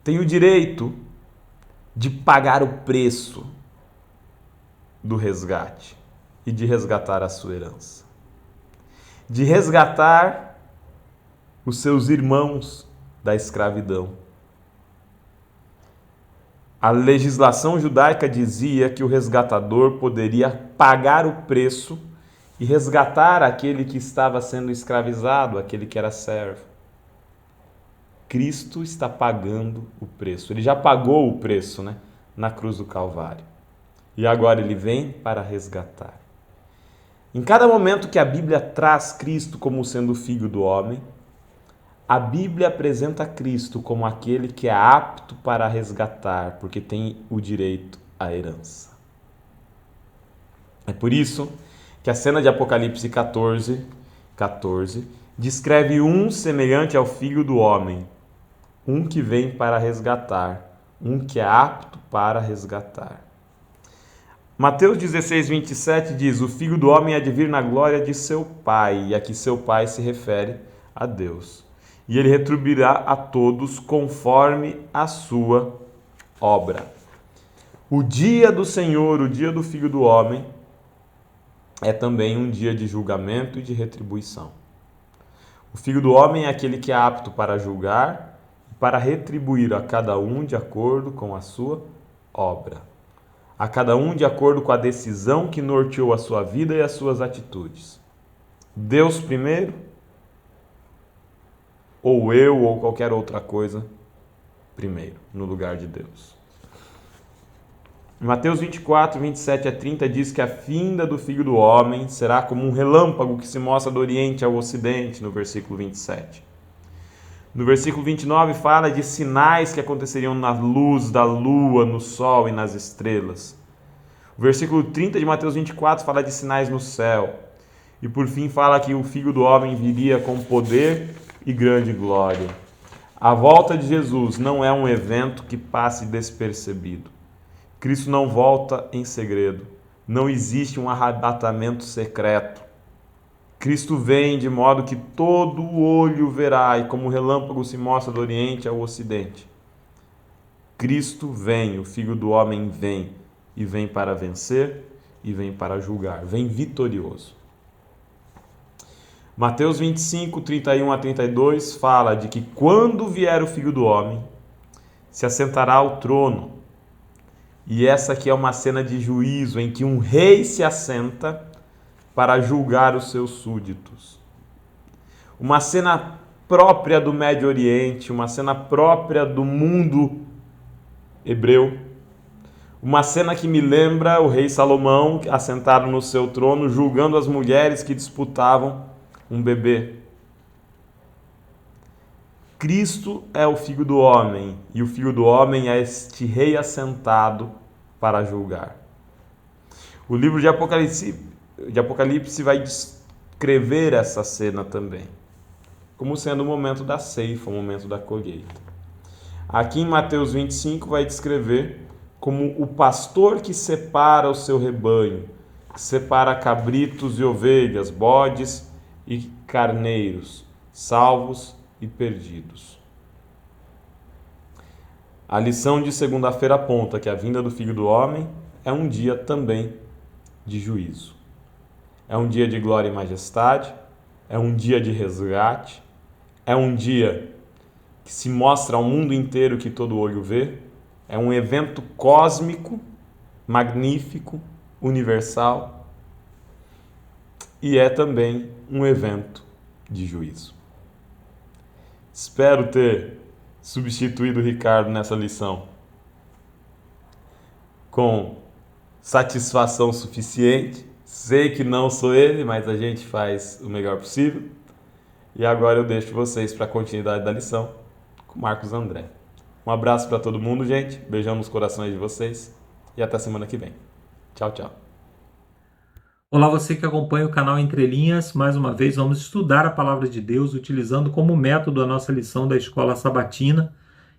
tem o direito de pagar o preço do resgate e de resgatar a sua herança, de resgatar os seus irmãos da escravidão. A legislação judaica dizia que o resgatador poderia pagar o preço e resgatar aquele que estava sendo escravizado, aquele que era servo. Cristo está pagando o preço. Ele já pagou o preço, na cruz do Calvário. E agora ele vem para resgatar. Em cada momento que a Bíblia traz Cristo como sendo o Filho do Homem, a Bíblia apresenta Cristo como aquele que é apto para resgatar, porque tem o direito à herança. É por isso que a cena de Apocalipse 14 descreve um semelhante ao Filho do Homem, um que vem para resgatar, um que é apto para resgatar. Mateus 16, 27 diz: o Filho do Homem há de vir na glória de seu Pai, e aqui seu Pai se refere a Deus. E ele retribuirá a todos conforme a sua obra. O dia do Senhor, o dia do Filho do Homem, é também um dia de julgamento e de retribuição. O Filho do Homem é aquele que é apto para julgar e para retribuir a cada um de acordo com a sua obra. A cada um de acordo com a decisão que norteou a sua vida e as suas atitudes. Deus primeiro, ou eu, ou qualquer outra coisa primeiro, no lugar de Deus. Em Mateus 24, 27 a 30 diz que a vinda do Filho do Homem será como um relâmpago que se mostra do Oriente ao Ocidente, no versículo 27. No versículo 29 fala de sinais que aconteceriam na luz da lua, no sol e nas estrelas. O versículo 30 de Mateus 24 fala de sinais no céu. E por fim fala que o Filho do Homem viria com poder e grande glória. A volta de Jesus não é um evento que passe despercebido. Cristo não volta em segredo. Não existe um arrebatamento secreto. Cristo vem de modo que todo olho verá, e como o relâmpago se mostra do Oriente ao Ocidente. Cristo vem, o Filho do Homem vem, e vem para vencer, e vem para julgar. Vem vitorioso. Mateus 25, 31 a 32 fala de que quando vier o Filho do Homem, se assentará ao trono. E essa aqui é uma cena de juízo em que um rei se assenta para julgar os seus súditos. Uma cena própria do Médio Oriente, uma cena própria do mundo hebreu. Uma cena que me lembra o rei Salomão assentado no seu trono, julgando as mulheres que disputavam um bebê. Cristo é o Filho do Homem, e o Filho do Homem é este rei assentado para julgar. O livro de Apocalipse vai descrever essa cena também, como sendo o momento da ceifa, o momento da colheita. Aqui em Mateus 25 vai descrever como o pastor que separa o seu rebanho, que separa cabritos e ovelhas, bodes e carneiros, salvos e perdidos. A lição de segunda-feira aponta que a vinda do Filho do Homem é um dia também de juízo. É um dia de glória e majestade, é um dia de resgate, é um dia que se mostra ao mundo inteiro que todo olho vê, é um evento cósmico, magnífico, universal, e é também um evento de juízo. Espero ter substituído o Ricardo nessa lição com satisfação suficiente. Sei que não sou ele, mas a gente faz o melhor possível. E agora eu deixo vocês para a continuidade da lição com Marcos André. Um abraço para todo mundo, gente. Beijão nos corações de vocês. E até semana que vem. Tchau, tchau. Olá, você que acompanha o canal Entre Linhas. Mais uma vez vamos estudar a Palavra de Deus utilizando como método a nossa lição da Escola Sabatina,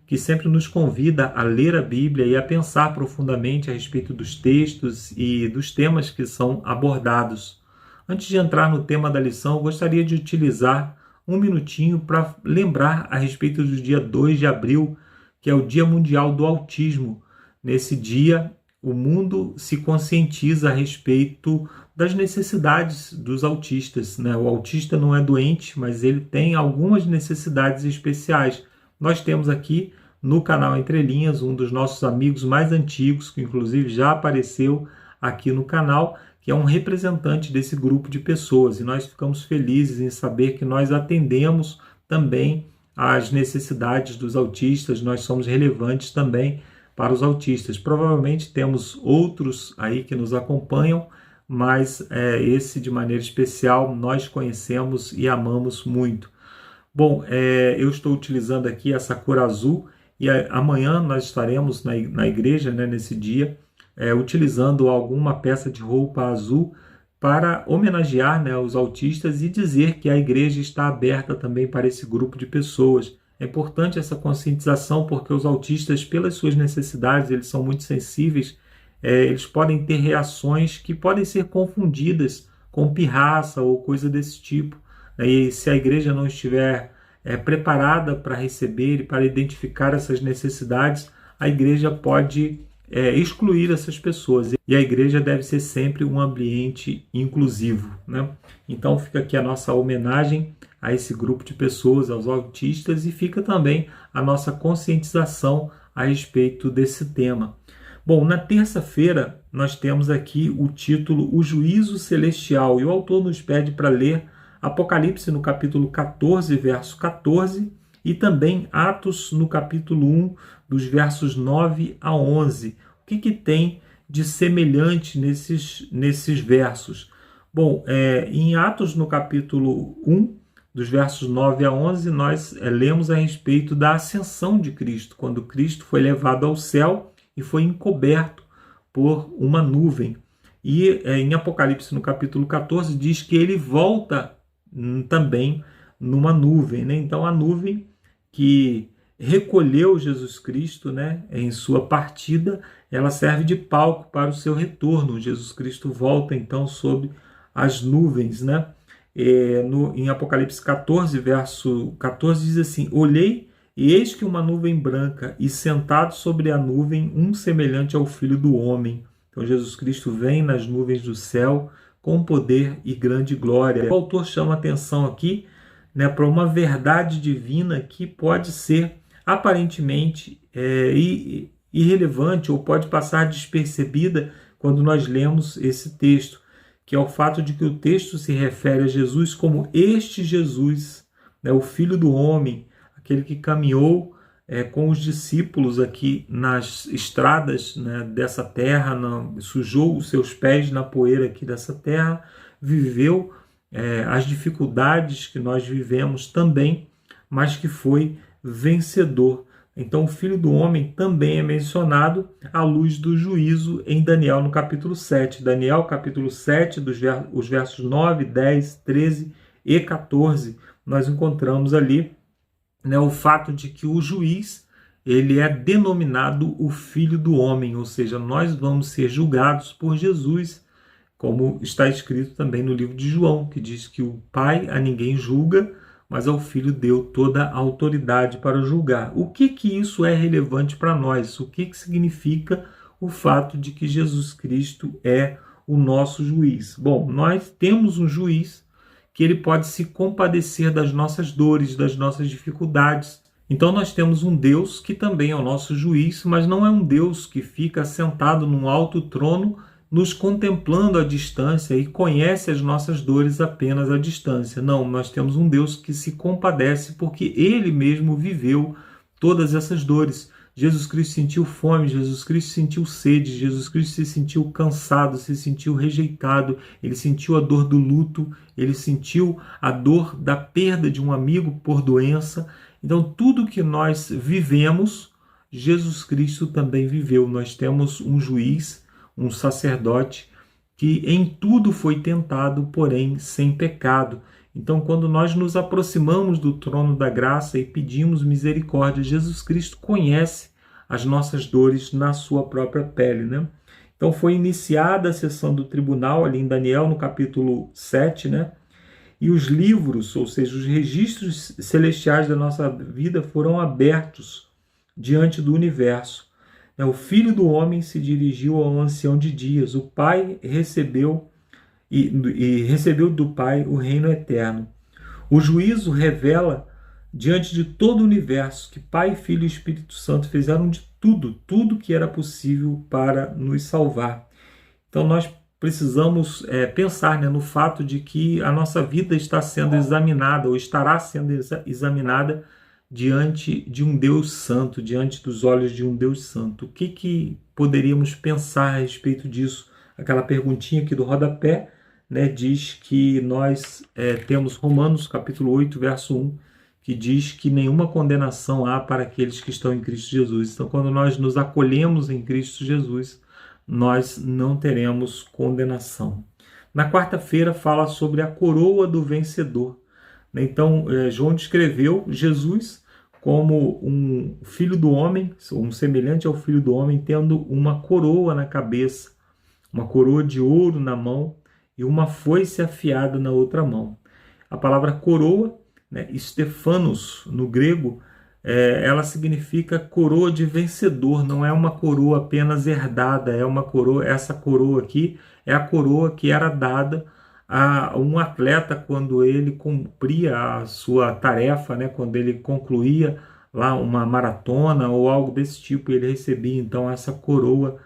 que sempre nos convida a ler a Bíblia e a pensar profundamente a respeito dos textos e dos temas que são abordados. Antes de entrar no tema da lição, eu gostaria de utilizar um minutinho para lembrar a respeito do dia 2 de abril, que é o Dia Mundial do Autismo. Nesse dia, o mundo se conscientiza a respeito das necessidades dos autistas, né? O autista não é doente, mas ele tem algumas necessidades especiais. Nós temos aqui no canal Entre Linhas um dos nossos amigos mais antigos, que inclusive já apareceu aqui no canal, que é um representante desse grupo de pessoas. E nós ficamos felizes em saber que nós atendemos também às necessidades dos autistas, nós somos relevantes também para os autistas. Provavelmente temos outros aí que nos acompanham, mas esse de maneira especial nós conhecemos e amamos muito. Bom, eu estou utilizando aqui essa cor azul e amanhã nós estaremos na igreja, né, nesse dia, utilizando alguma peça de roupa azul para homenagear, né, os autistas e dizer que a igreja está aberta também para esse grupo de pessoas. É importante essa conscientização porque os autistas, pelas suas necessidades, eles são muito sensíveis, eles podem ter reações que podem ser confundidas com pirraça ou coisa desse tipo. E se a igreja não estiver preparada para receber e para identificar essas necessidades, a igreja pode excluir essas pessoas. E a igreja deve ser sempre um ambiente inclusivo, né? Então fica aqui a nossa homenagem a esse grupo de pessoas, aos autistas, e fica também a nossa conscientização a respeito desse tema. Bom, na terça-feira nós temos aqui o título O Juízo Celestial, e o autor nos pede para ler Apocalipse no capítulo 14, verso 14, e também Atos no capítulo 1, dos versos 9 a 11. O que tem de semelhante nesses versos? Bom, em Atos no capítulo 1, dos versos 9 a 11, nós lemos a respeito da ascensão de Cristo, quando Cristo foi levado ao céu e foi encoberto por uma nuvem. E em Apocalipse, no capítulo 14, diz que ele volta também numa nuvem, né? Então, a nuvem que recolheu Jesus Cristo, né, em sua partida, ela serve de palco para o seu retorno. Jesus Cristo volta, então, sobre as nuvens, né? Em Apocalipse 14, verso 14, diz assim: Olhei, e eis que uma nuvem branca, e sentado sobre a nuvem, um semelhante ao Filho do Homem. Então Jesus Cristo vem nas nuvens do céu com poder e grande glória. O autor chama atenção aqui, né, para uma verdade divina que pode ser aparentemente irrelevante ou pode passar despercebida quando nós lemos esse texto, que é o fato de que o texto se refere a Jesus como este Jesus, né, o Filho do Homem, aquele que caminhou com os discípulos aqui nas estradas, né, dessa terra, sujou os seus pés na poeira aqui dessa terra, viveu as dificuldades que nós vivemos também, mas que foi vencedor. Então o Filho do Homem também é mencionado à luz do juízo em Daniel no capítulo 7. Daniel capítulo 7, os versos 9, 10, 13 e 14, nós encontramos ali, né, o fato de que o juiz ele é denominado o Filho do Homem, ou seja, nós vamos ser julgados por Jesus, como está escrito também no livro de João, que diz que o Pai a ninguém julga, mas ao Filho deu toda a autoridade para julgar. O que isso é relevante para nós? O que significa o fato de que Jesus Cristo é o nosso juiz? Bom, nós temos um juiz que ele pode se compadecer das nossas dores, das nossas dificuldades. Então nós temos um Deus que também é o nosso juiz, mas não é um Deus que fica sentado num alto trono nos contemplando à distância e conhece as nossas dores apenas à distância. Não, nós temos um Deus que se compadece porque Ele mesmo viveu todas essas dores. Jesus Cristo sentiu fome, Jesus Cristo sentiu sede, Jesus Cristo se sentiu cansado, se sentiu rejeitado, Ele sentiu a dor do luto, Ele sentiu a dor da perda de um amigo por doença. Então tudo que nós vivemos, Jesus Cristo também viveu. Nós temos um juiz, um sacerdote que em tudo foi tentado, porém sem pecado. Então, quando nós nos aproximamos do trono da graça e pedimos misericórdia, Jesus Cristo conhece as nossas dores na sua própria pele, né? Então, foi iniciada a sessão do tribunal ali em Daniel, no capítulo 7, né? E os livros, ou seja, os registros celestiais da nossa vida foram abertos diante do universo. O Filho do Homem se dirigiu ao ancião de dias. O Pai recebeu e recebeu do Pai o reino eterno. O juízo revela diante de todo o universo que Pai, Filho e Espírito Santo fizeram de tudo que era possível para nos salvar. Então nós precisamos pensar, né, no fato de que a nossa vida está sendo examinada ou estará sendo examinada diante de um Deus santo, diante dos olhos de um Deus santo. O que poderíamos pensar a respeito disso? Aquela perguntinha aqui do rodapé, né, diz que nós temos Romanos capítulo 8, verso 1, que diz que nenhuma condenação há para aqueles que estão em Cristo Jesus. Então, quando nós nos acolhemos em Cristo Jesus, nós não teremos condenação. Na quarta-feira fala sobre a coroa do vencedor. Então, João descreveu Jesus como um filho do homem, um semelhante ao filho do homem, tendo uma coroa na cabeça, uma coroa de ouro na mão e uma foice afiada na outra mão. A palavra coroa, né, Stephanos, no grego, ela significa coroa de vencedor, não é uma coroa apenas herdada, é uma coroa, essa coroa aqui é a coroa que era dada a um atleta quando ele cumpria a sua tarefa, né, quando ele concluía lá uma maratona ou algo desse tipo, ele recebia então essa coroa,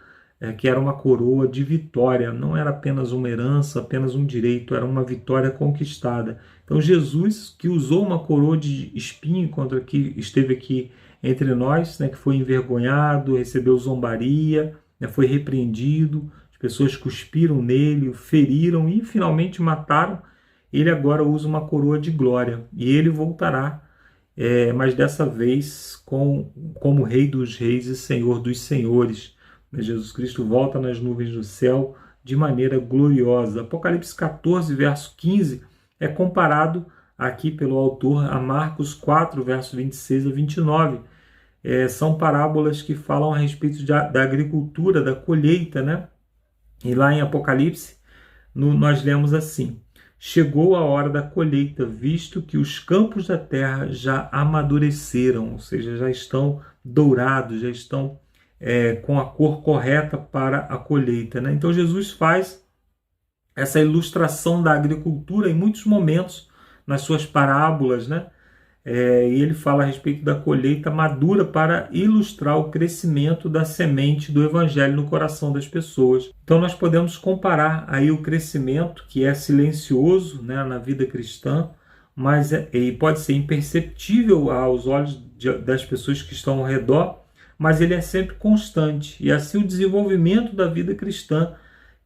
que era uma coroa de vitória, não era apenas uma herança, apenas um direito, era uma vitória conquistada. Então Jesus, que usou uma coroa de espinho contra que esteve aqui entre nós, né, que foi envergonhado, recebeu zombaria, né, foi repreendido, as pessoas cuspiram nele, o feriram e finalmente mataram. Ele agora usa uma coroa de glória e ele voltará, mas dessa vez como Rei dos Reis e Senhor dos Senhores. Jesus Cristo volta nas nuvens do céu de maneira gloriosa. Apocalipse 14, verso 15, é comparado aqui pelo autor a Marcos 4, verso 26 a 29. São parábolas que falam a respeito da agricultura, da colheita, né? E lá em Apocalipse, nós lemos assim: chegou a hora da colheita, visto que os campos da terra já amadureceram, ou seja, já estão dourados, já estão com a cor correta para a colheita, né? Então Jesus faz essa ilustração da agricultura em muitos momentos nas suas parábolas, né? E ele fala a respeito da colheita madura para ilustrar o crescimento da semente do evangelho no coração das pessoas. Então nós podemos comparar aí o crescimento, que é silencioso, né, na vida cristã, mas pode ser imperceptível aos olhos das pessoas que estão ao redor, mas ele é sempre constante. E assim o desenvolvimento da vida cristã,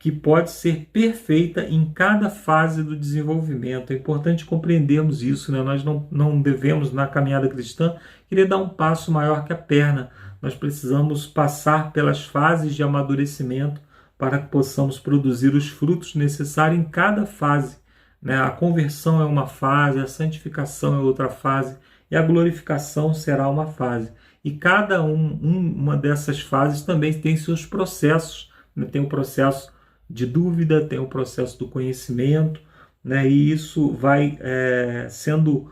que pode ser perfeita em cada fase do desenvolvimento. É importante compreendermos isso, né? Nós não devemos, na caminhada cristã, querer dar um passo maior que a perna. Nós precisamos passar pelas fases de amadurecimento para que possamos produzir os frutos necessários em cada fase, né? A conversão é uma fase, a santificação é outra fase e a glorificação será uma fase. E cada uma dessas fases também tem seus processos, né? Tem o processo de dúvida, tem o processo do conhecimento, né? E isso vai sendo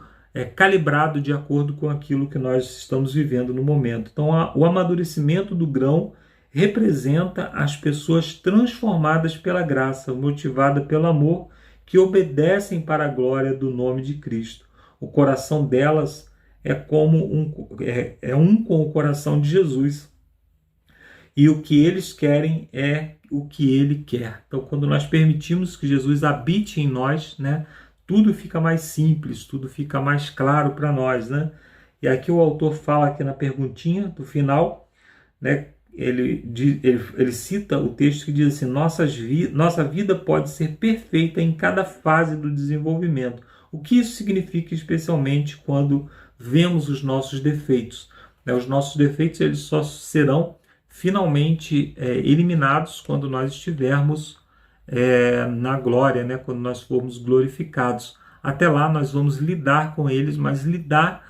calibrado de acordo com aquilo que nós estamos vivendo no momento. Então, o amadurecimento do grão representa as pessoas transformadas pela graça, motivadas pelo amor, que obedecem para a glória do nome de Cristo. O coração delas é como um com o coração de Jesus. E o que eles querem é o que ele quer. Então, quando nós permitimos que Jesus habite em nós, né, tudo fica mais simples, tudo fica mais claro para nós, né? E aqui o autor fala aqui na perguntinha do final, né, ele cita o texto que diz assim: nossa vida pode ser perfeita em cada fase do desenvolvimento. O que isso significa especialmente quando vemos os nossos defeitos? Né? Os nossos defeitos eles só serão finalmente eliminados quando nós estivermos na glória, né? Quando nós formos glorificados. Até lá nós vamos lidar com eles, mas lidar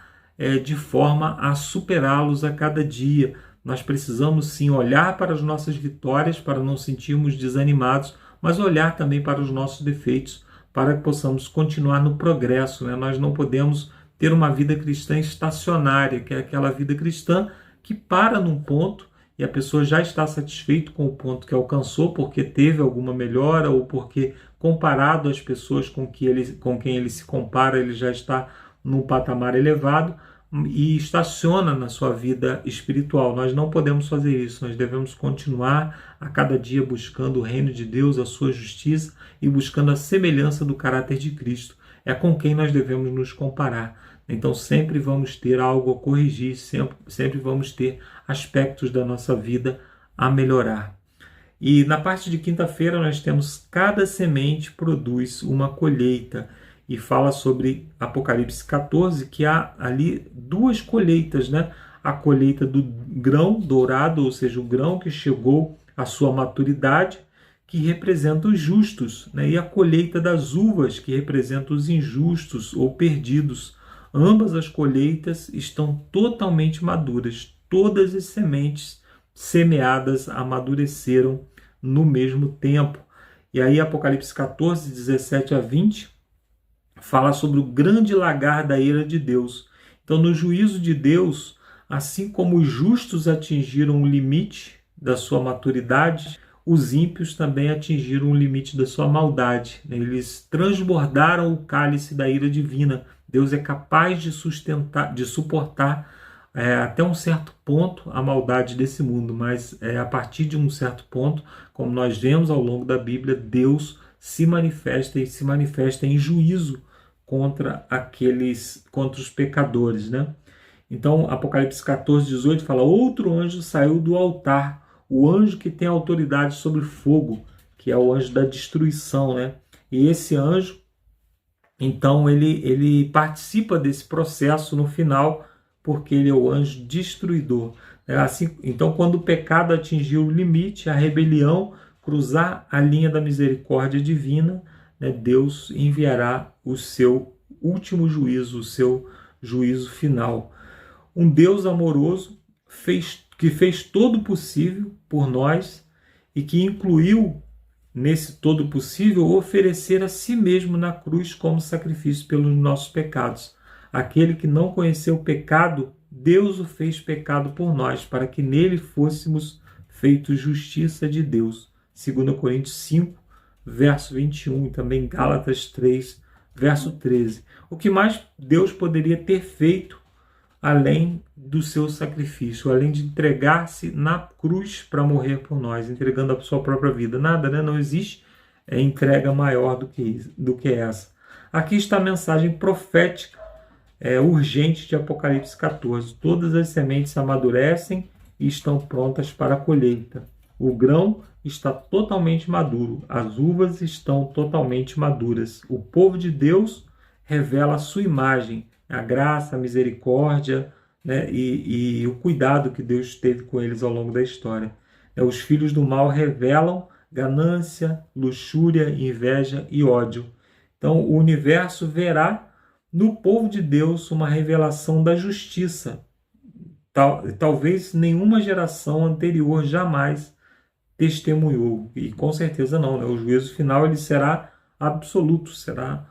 de forma a superá-los a cada dia. Nós precisamos sim olhar para as nossas vitórias para não sentirmos desanimados, mas olhar também para os nossos defeitos para que possamos continuar no progresso, né? Nós não podemos ter uma vida cristã estacionária, que é aquela vida cristã que para num ponto e a pessoa já está satisfeita com o ponto que alcançou porque teve alguma melhora ou porque, comparado às pessoas com quem ele se compara, ele já está num patamar elevado e estaciona na sua vida espiritual. Nós não podemos fazer isso, nós devemos continuar a cada dia buscando o reino de Deus, a sua justiça e buscando a semelhança do caráter de Cristo. É com quem nós devemos nos comparar. Então sempre vamos ter algo a corrigir, sempre vamos ter aspectos da nossa vida a melhorar. E na parte de quinta-feira nós temos cada semente produz uma colheita. E fala sobre Apocalipse 14, que há ali duas colheitas, né? A colheita do grão dourado, ou seja, o grão que chegou à sua maturidade, que representa os justos, né? E a colheita das uvas, que representa os injustos ou perdidos. Ambas as colheitas estão totalmente maduras. Todas as sementes semeadas amadureceram no mesmo tempo. E aí Apocalipse 14, 17 a 20, fala sobre o grande lagar da ira de Deus. Então, no juízo de Deus, assim como os justos atingiram o limite da sua maturidade, os ímpios também atingiram o limite da sua maldade. Eles transbordaram o cálice da ira divina. Deus é capaz de suportar até um certo ponto a maldade desse mundo, mas a partir de um certo ponto, como nós vemos ao longo da Bíblia, Deus se manifesta em juízo contra os pecadores, né? Então, Apocalipse 14, 18 fala: outro anjo saiu do altar, o anjo que tem autoridade sobre fogo, que é o anjo da destruição, né? E esse anjo, então, ele participa desse processo no final, porque ele é o anjo destruidor. Assim, então, quando o pecado atingiu o limite, a rebelião cruzar a linha da misericórdia divina, né, Deus enviará o seu último juízo, o seu juízo final. Um Deus amoroso que fez todo o possível por nós e que incluiu nesse todo possível oferecer a si mesmo na cruz como sacrifício pelos nossos pecados. Aquele que não conheceu o pecado, Deus o fez pecado por nós, para que nele fôssemos feitos justiça de Deus. 2 Coríntios 5, verso 21, e também Gálatas 3, Verso 13. O que mais Deus poderia ter feito além do seu sacrifício, além de entregar-se na cruz para morrer por nós, entregando a sua própria vida? Nada, né? Não existe entrega maior do que essa. Aqui está a mensagem profética, urgente de Apocalipse 14. Todas as sementes amadurecem e estão prontas para a colheita. O grão está totalmente maduro, as uvas estão totalmente maduras. O povo de Deus revela a sua imagem, a graça, a misericórdia, né, e o cuidado que Deus teve com eles ao longo da história. Os filhos do mal revelam ganância, luxúria, inveja e ódio. Então o universo verá no povo de Deus uma revelação da justiça. Talvez nenhuma geração anterior jamais testemunhou, e com certeza não, né? O juízo final ele será absoluto, será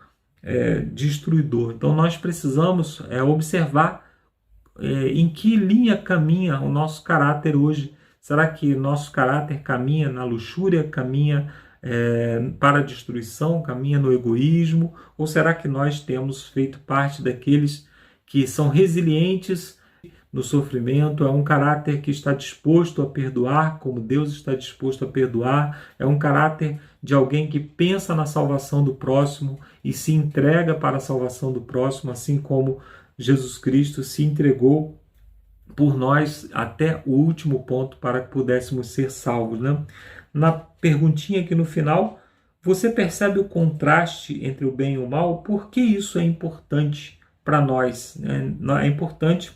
destruidor. Então nós precisamos observar em que linha caminha o nosso caráter hoje. Será que nosso caráter caminha na luxúria, caminha para a destruição, caminha no egoísmo? Ou será que nós temos feito parte daqueles que são resilientes no sofrimento? É um caráter que está disposto a perdoar, como Deus está disposto a perdoar. É um caráter de alguém que pensa na salvação do próximo e se entrega para a salvação do próximo, assim como Jesus Cristo se entregou por nós até o último ponto para que pudéssemos ser salvos, né? Na perguntinha aqui no final, você percebe o contraste entre o bem e o mal? Por que isso é importante para nós? É importante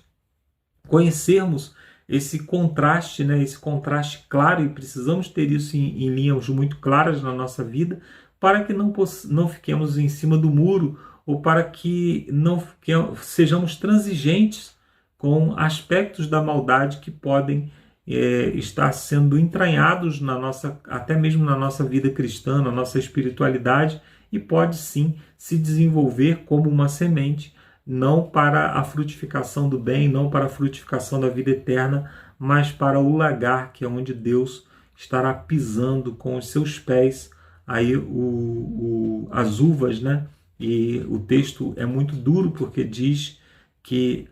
conhecermos esse contraste, né? Esse contraste claro, e precisamos ter isso em linhas muito claras na nossa vida, para que não fiquemos em cima do muro, ou para que não sejamos transigentes com aspectos da maldade que podem estar sendo entranhados até mesmo na nossa vida cristã, na nossa espiritualidade, e pode sim se desenvolver como uma semente, não para a frutificação do bem, não para a frutificação da vida eterna, mas para o lagar, que é onde Deus estará pisando com os seus pés aí as uvas, né? E o texto é muito duro porque diz que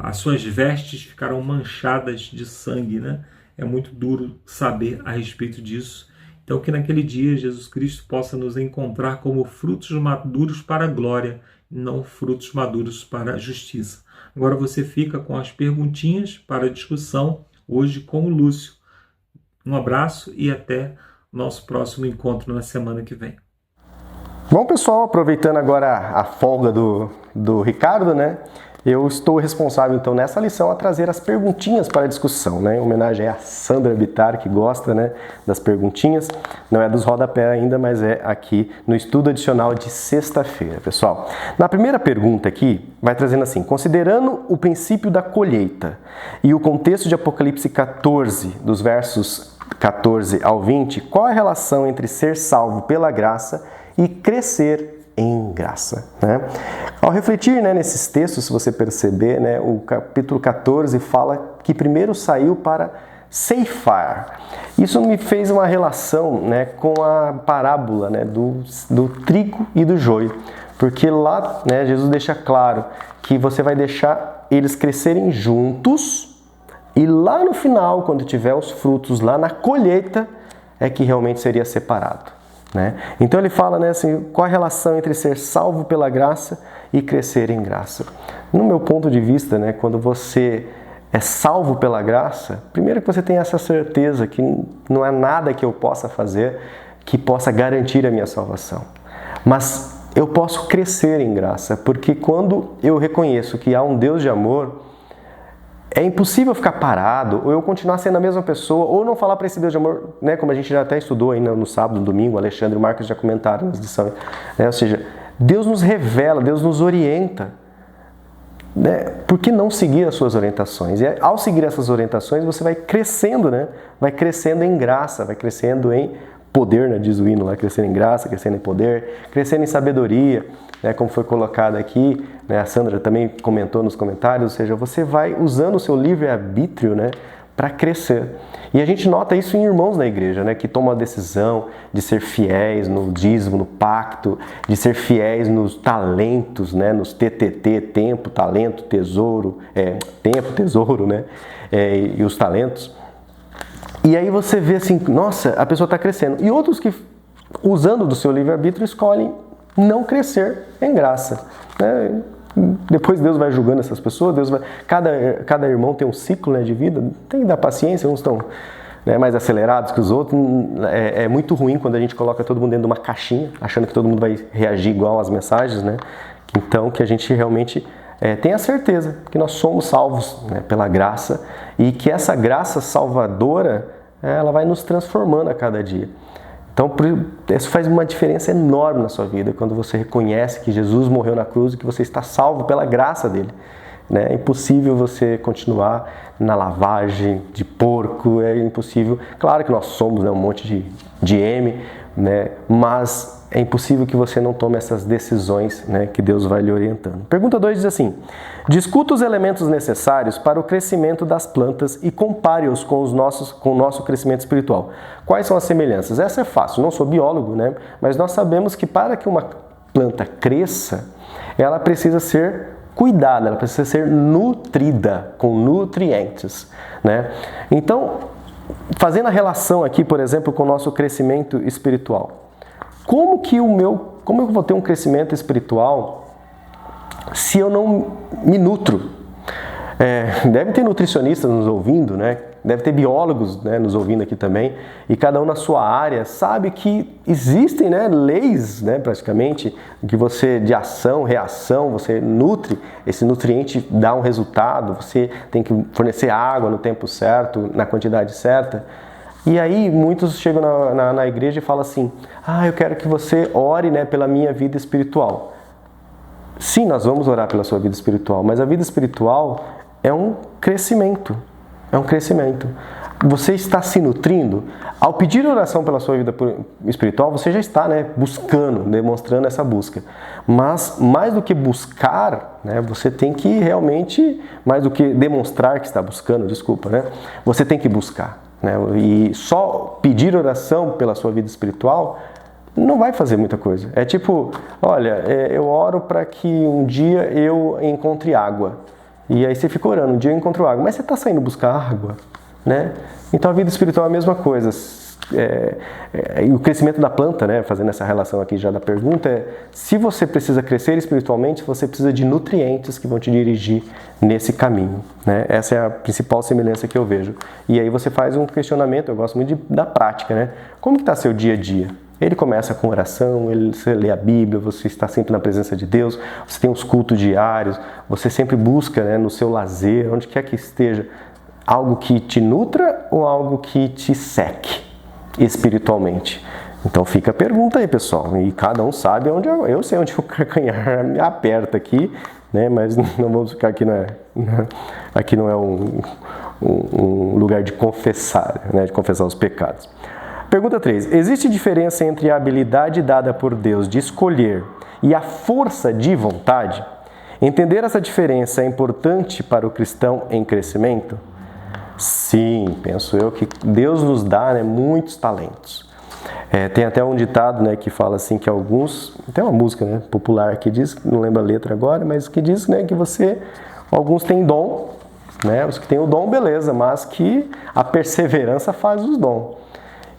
as suas vestes ficaram manchadas de sangue, né? É muito duro saber a respeito disso. Então que naquele dia Jesus Cristo possa nos encontrar como frutos maduros para a glória, não frutos maduros para a justiça. Agora você fica com as perguntinhas para a discussão hoje com o Lúcio. Um abraço e até nosso próximo encontro na semana que vem. Bom, pessoal, aproveitando agora a folga do Ricardo, né? Eu estou responsável, então, nessa lição a trazer as perguntinhas para a discussão, né? Em homenagem à Sandra Bittar, que gosta, né, das perguntinhas. Não é dos rodapé ainda, mas é aqui no estudo adicional de sexta-feira, pessoal. Na primeira pergunta aqui, vai trazendo assim: considerando o princípio da colheita e o contexto de Apocalipse 14, dos versos 14 ao 20, qual a relação entre ser salvo pela graça e crescer em graça, né? Ao refletir, né, nesses textos, se você perceber, né, o capítulo 14 fala que primeiro saiu para ceifar. Isso me fez uma relação, né, com a parábola, né, do trigo e do joio, porque lá, né, Jesus deixa claro que você vai deixar eles crescerem juntos e lá no final, quando tiver os frutos, lá na colheita, é que realmente seria separado. Né? Então ele fala, né, assim, qual a relação entre ser salvo pela graça e crescer em graça. No meu ponto de vista, né, quando você é salvo pela graça, primeiro que você tem essa certeza que não há nada que eu possa fazer que possa garantir a minha salvação. Mas eu posso crescer em graça, porque quando eu reconheço que há um Deus de amor, é impossível ficar parado, ou eu continuar sendo a mesma pessoa, ou não falar para esse Deus de amor, né, como a gente já até estudou aí no sábado, no domingo, o Alexandre e o Marcos já comentaram nas lições, né, ou seja, Deus nos revela, Deus nos orienta, né, por que não seguir as suas orientações? E ao seguir essas orientações, você vai crescendo, né, vai crescendo em graça, vai crescendo em poder, né, diz o hino lá, crescendo em graça, crescendo em poder, crescendo em sabedoria, né, como foi colocado aqui, né, a Sandra também comentou nos comentários, ou seja, você vai usando o seu livre-arbítrio, né, para crescer. E a gente nota isso em irmãos na igreja, né, que tomam a decisão de ser fiéis no dízimo, no pacto, de ser fiéis nos talentos, né, nos TTT, tempo, talento, tesouro, tempo, tesouro, né, e os talentos. E aí você vê assim, nossa, a pessoa está crescendo. E outros que, usando do seu livre-arbítrio, escolhem não crescer em graça, né? Depois Deus vai julgando essas pessoas, cada irmão tem um ciclo, né, de vida, tem que dar paciência, uns estão, né, mais acelerados que os outros. É muito ruim quando a gente coloca todo mundo dentro de uma caixinha, achando que todo mundo vai reagir igual às mensagens, né? Então que a gente realmente tenha certeza que nós somos salvos, né, pela graça, e que essa graça salvadora ela vai nos transformando a cada dia. Então, isso faz uma diferença enorme na sua vida, quando você reconhece que Jesus morreu na cruz e que você está salvo pela graça dele. Né? É impossível você continuar na lavagem de porco, é impossível. Claro que nós somos, né, um monte de M, né? Mas é impossível que você não tome essas decisões, né, que Deus vai lhe orientando. Pergunta 2 diz assim: discuta os elementos necessários para o crescimento das plantas e compare-os com o nosso crescimento espiritual. Quais são as semelhanças? Essa é fácil, não sou biólogo, né? Mas nós sabemos que para que uma planta cresça, ela precisa ser cuidada, ela precisa ser nutrida com nutrientes, né? Então, fazendo a relação aqui, por exemplo, com o nosso crescimento espiritual. Como eu vou ter um crescimento espiritual se eu não me nutro? Deve ter nutricionistas nos ouvindo, né? Deve ter biólogos, né, nos ouvindo aqui também, e cada um na sua área sabe que existem, né, leis, né, praticamente, que você, de ação, reação, você nutre, esse nutriente dá um resultado, você tem que fornecer água no tempo certo, na quantidade certa. E aí muitos chegam na igreja e falam assim: eu quero que você ore, né, pela minha vida espiritual. Sim, nós vamos orar pela sua vida espiritual, mas a vida espiritual é um crescimento. É um crescimento. Você está se nutrindo? Ao pedir oração pela sua vida espiritual, você já está, né, buscando, demonstrando essa busca. Mas mais do que buscar, né, você tem que realmente, mais do que demonstrar que está buscando, né, você tem que buscar. Né, e só pedir oração pela sua vida espiritual não vai fazer muita coisa. É tipo, olha, eu oro para que um dia eu encontre água. E aí você fica orando, um dia eu encontro água, mas você está saindo buscar água, né? Então a vida espiritual é a mesma coisa. E o crescimento da planta, né, fazendo essa relação aqui já da pergunta, se você precisa crescer espiritualmente, você precisa de nutrientes que vão te dirigir nesse caminho, né? Essa é a principal semelhança que eu vejo. E aí você faz um questionamento, eu gosto muito da prática, né? Como que está seu dia a dia? Ele começa com oração, você lê a Bíblia, você está sempre na presença de Deus, você tem os cultos diários, você sempre busca, né, no seu lazer, onde quer que esteja, algo que te nutra ou algo que te seque espiritualmente. Então fica a pergunta aí, pessoal, e cada um sabe onde eu sei onde o calcanhar me aperta aqui, né, mas não vamos ficar aqui, aqui não é um lugar de confessar, né, de confessar os pecados. Pergunta 3. Existe diferença entre a habilidade dada por Deus de escolher e a força de vontade? Entender essa diferença é importante para o cristão em crescimento? Sim, penso eu que Deus nos dá, né, muitos talentos. Tem até um ditado, né, que fala assim que alguns... Tem uma música, né, popular que diz, não lembro a letra agora, mas que diz, né, que alguns têm dom, né, os que têm o dom, beleza, mas que a perseverança faz os dons.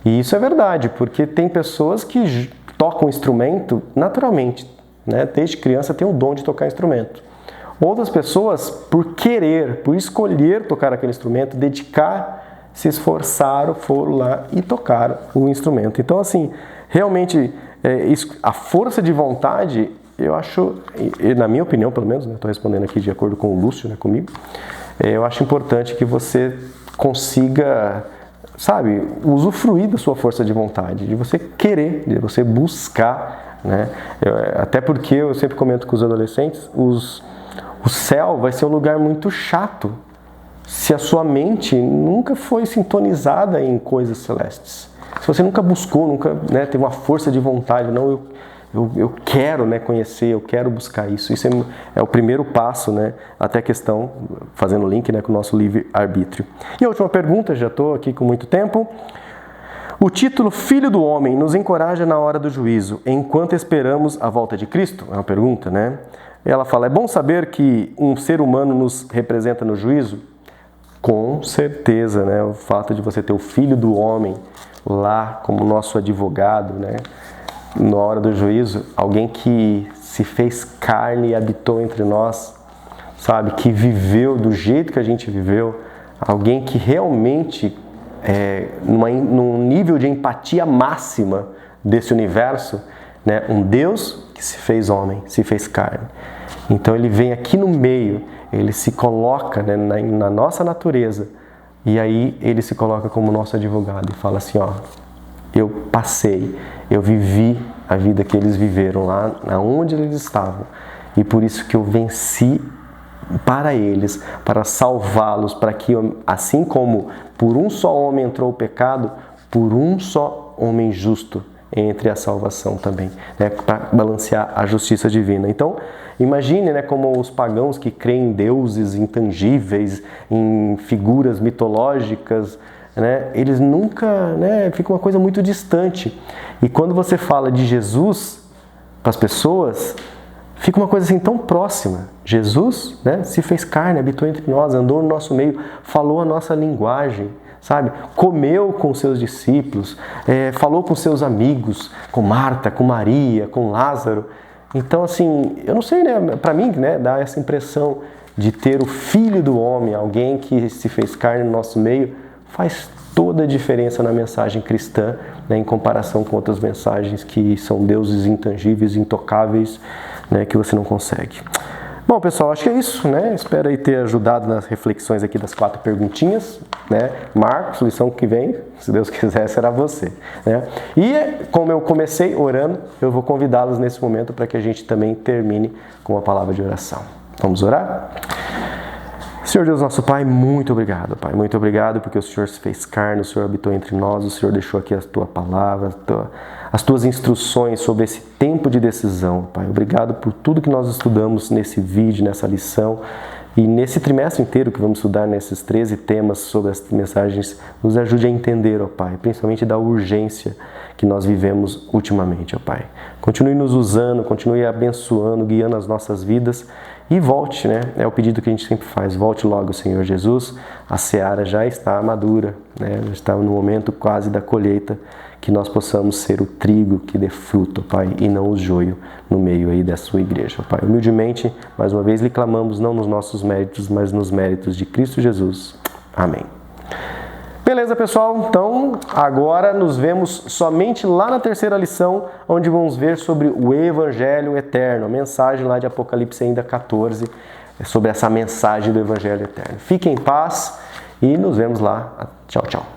E isso é verdade, porque tem pessoas que tocam instrumento naturalmente, né? Desde criança tem o dom de tocar instrumento. Outras pessoas, por escolher tocar aquele instrumento, dedicar, se esforçaram, foram lá e tocaram o instrumento. Então, assim, realmente, a força de vontade, eu acho, na minha opinião pelo menos, estou respondendo aqui de acordo com o Lúcio, né, comigo, eu acho importante que você consiga... usufruir da sua força de vontade, de você querer, de você buscar, né? Até porque eu sempre comento com os adolescentes, o céu vai ser um lugar muito chato se a sua mente nunca foi sintonizada em coisas celestes. Se você nunca buscou, nunca, né, teve uma força de vontade, não, eu quero, né, conhecer, eu quero buscar isso. Isso é o primeiro passo, né, até a questão, fazendo link, né, com o nosso livre-arbítrio. E a última pergunta, já estou aqui com muito tempo. O título Filho do Homem nos encoraja na hora do juízo, enquanto esperamos a volta de Cristo? É uma pergunta, né? Ela fala, é bom saber que um ser humano nos representa no juízo? Com certeza, né? O fato de você ter o Filho do Homem lá como nosso advogado, né? Na hora do juízo, alguém que se fez carne e habitou entre nós, sabe? Que viveu do jeito que a gente viveu, alguém que realmente, num nível de empatia máxima desse universo, né? Um Deus que se fez homem, se fez carne. Então ele vem aqui no meio, ele se coloca, né, na nossa natureza, e aí ele se coloca como nosso advogado e fala assim, ó, eu passei, eu vivi a vida que eles viveram lá onde eles estavam, e por isso que eu venci para eles, para salvá-los, para que, assim como por um só homem entrou o pecado, por um só homem justo entre a salvação também, né, para balancear a justiça divina. Então, imagine, né, como os pagãos que creem em deuses intangíveis, em figuras mitológicas, né, eles nunca, né, fica uma coisa muito distante. E quando você fala de Jesus para as pessoas, fica uma coisa assim tão próxima. Jesus, né, se fez carne, habitou entre nós, andou no nosso meio, falou a nossa linguagem, sabe? Comeu com seus discípulos, falou com seus amigos, com Marta, com Maria, com Lázaro. Então, assim, eu não sei, né? Para mim, né, dá essa impressão de ter o Filho do Homem, alguém que se fez carne no nosso meio, faz toda a diferença na mensagem cristã, né, em comparação com outras mensagens que são deuses intangíveis, intocáveis, né, que você não consegue. Bom, pessoal, acho que é isso, né? Espero aí ter ajudado nas reflexões aqui das 4 perguntinhas, né? Marcos, lição que vem, se Deus quiser, será você, né? E como eu comecei orando, eu vou convidá-los nesse momento para que a gente também termine com uma palavra de oração. Vamos orar? Senhor Deus, nosso Pai, muito obrigado, Pai. Muito obrigado porque o Senhor se fez carne, o Senhor habitou entre nós, o Senhor deixou aqui a Tua palavra, as Tuas instruções sobre esse tempo de decisão, Pai. Obrigado por tudo que nós estudamos nesse vídeo, nessa lição e nesse trimestre inteiro que vamos estudar nesses 13 temas sobre as mensagens. Nos ajude a entender, ó Pai, principalmente da urgência que nós vivemos ultimamente, ó Pai. Continue nos usando, continue abençoando, guiando as nossas vidas. E volte, né? É o pedido que a gente sempre faz. Volte logo, Senhor Jesus. A seara já está madura, né? Já está no momento quase da colheita, que nós possamos ser o trigo que dê fruto, Pai, e não o joio no meio aí da sua igreja, Pai. Humildemente, mais uma vez, lhe clamamos, não nos nossos méritos, mas nos méritos de Cristo Jesus. Amém. Beleza, pessoal? Então, agora nos vemos somente lá na terceira lição, onde vamos ver sobre o Evangelho Eterno, a mensagem lá de Apocalipse ainda 14, sobre essa mensagem do Evangelho Eterno. Fiquem em paz e nos vemos lá. Tchau, tchau.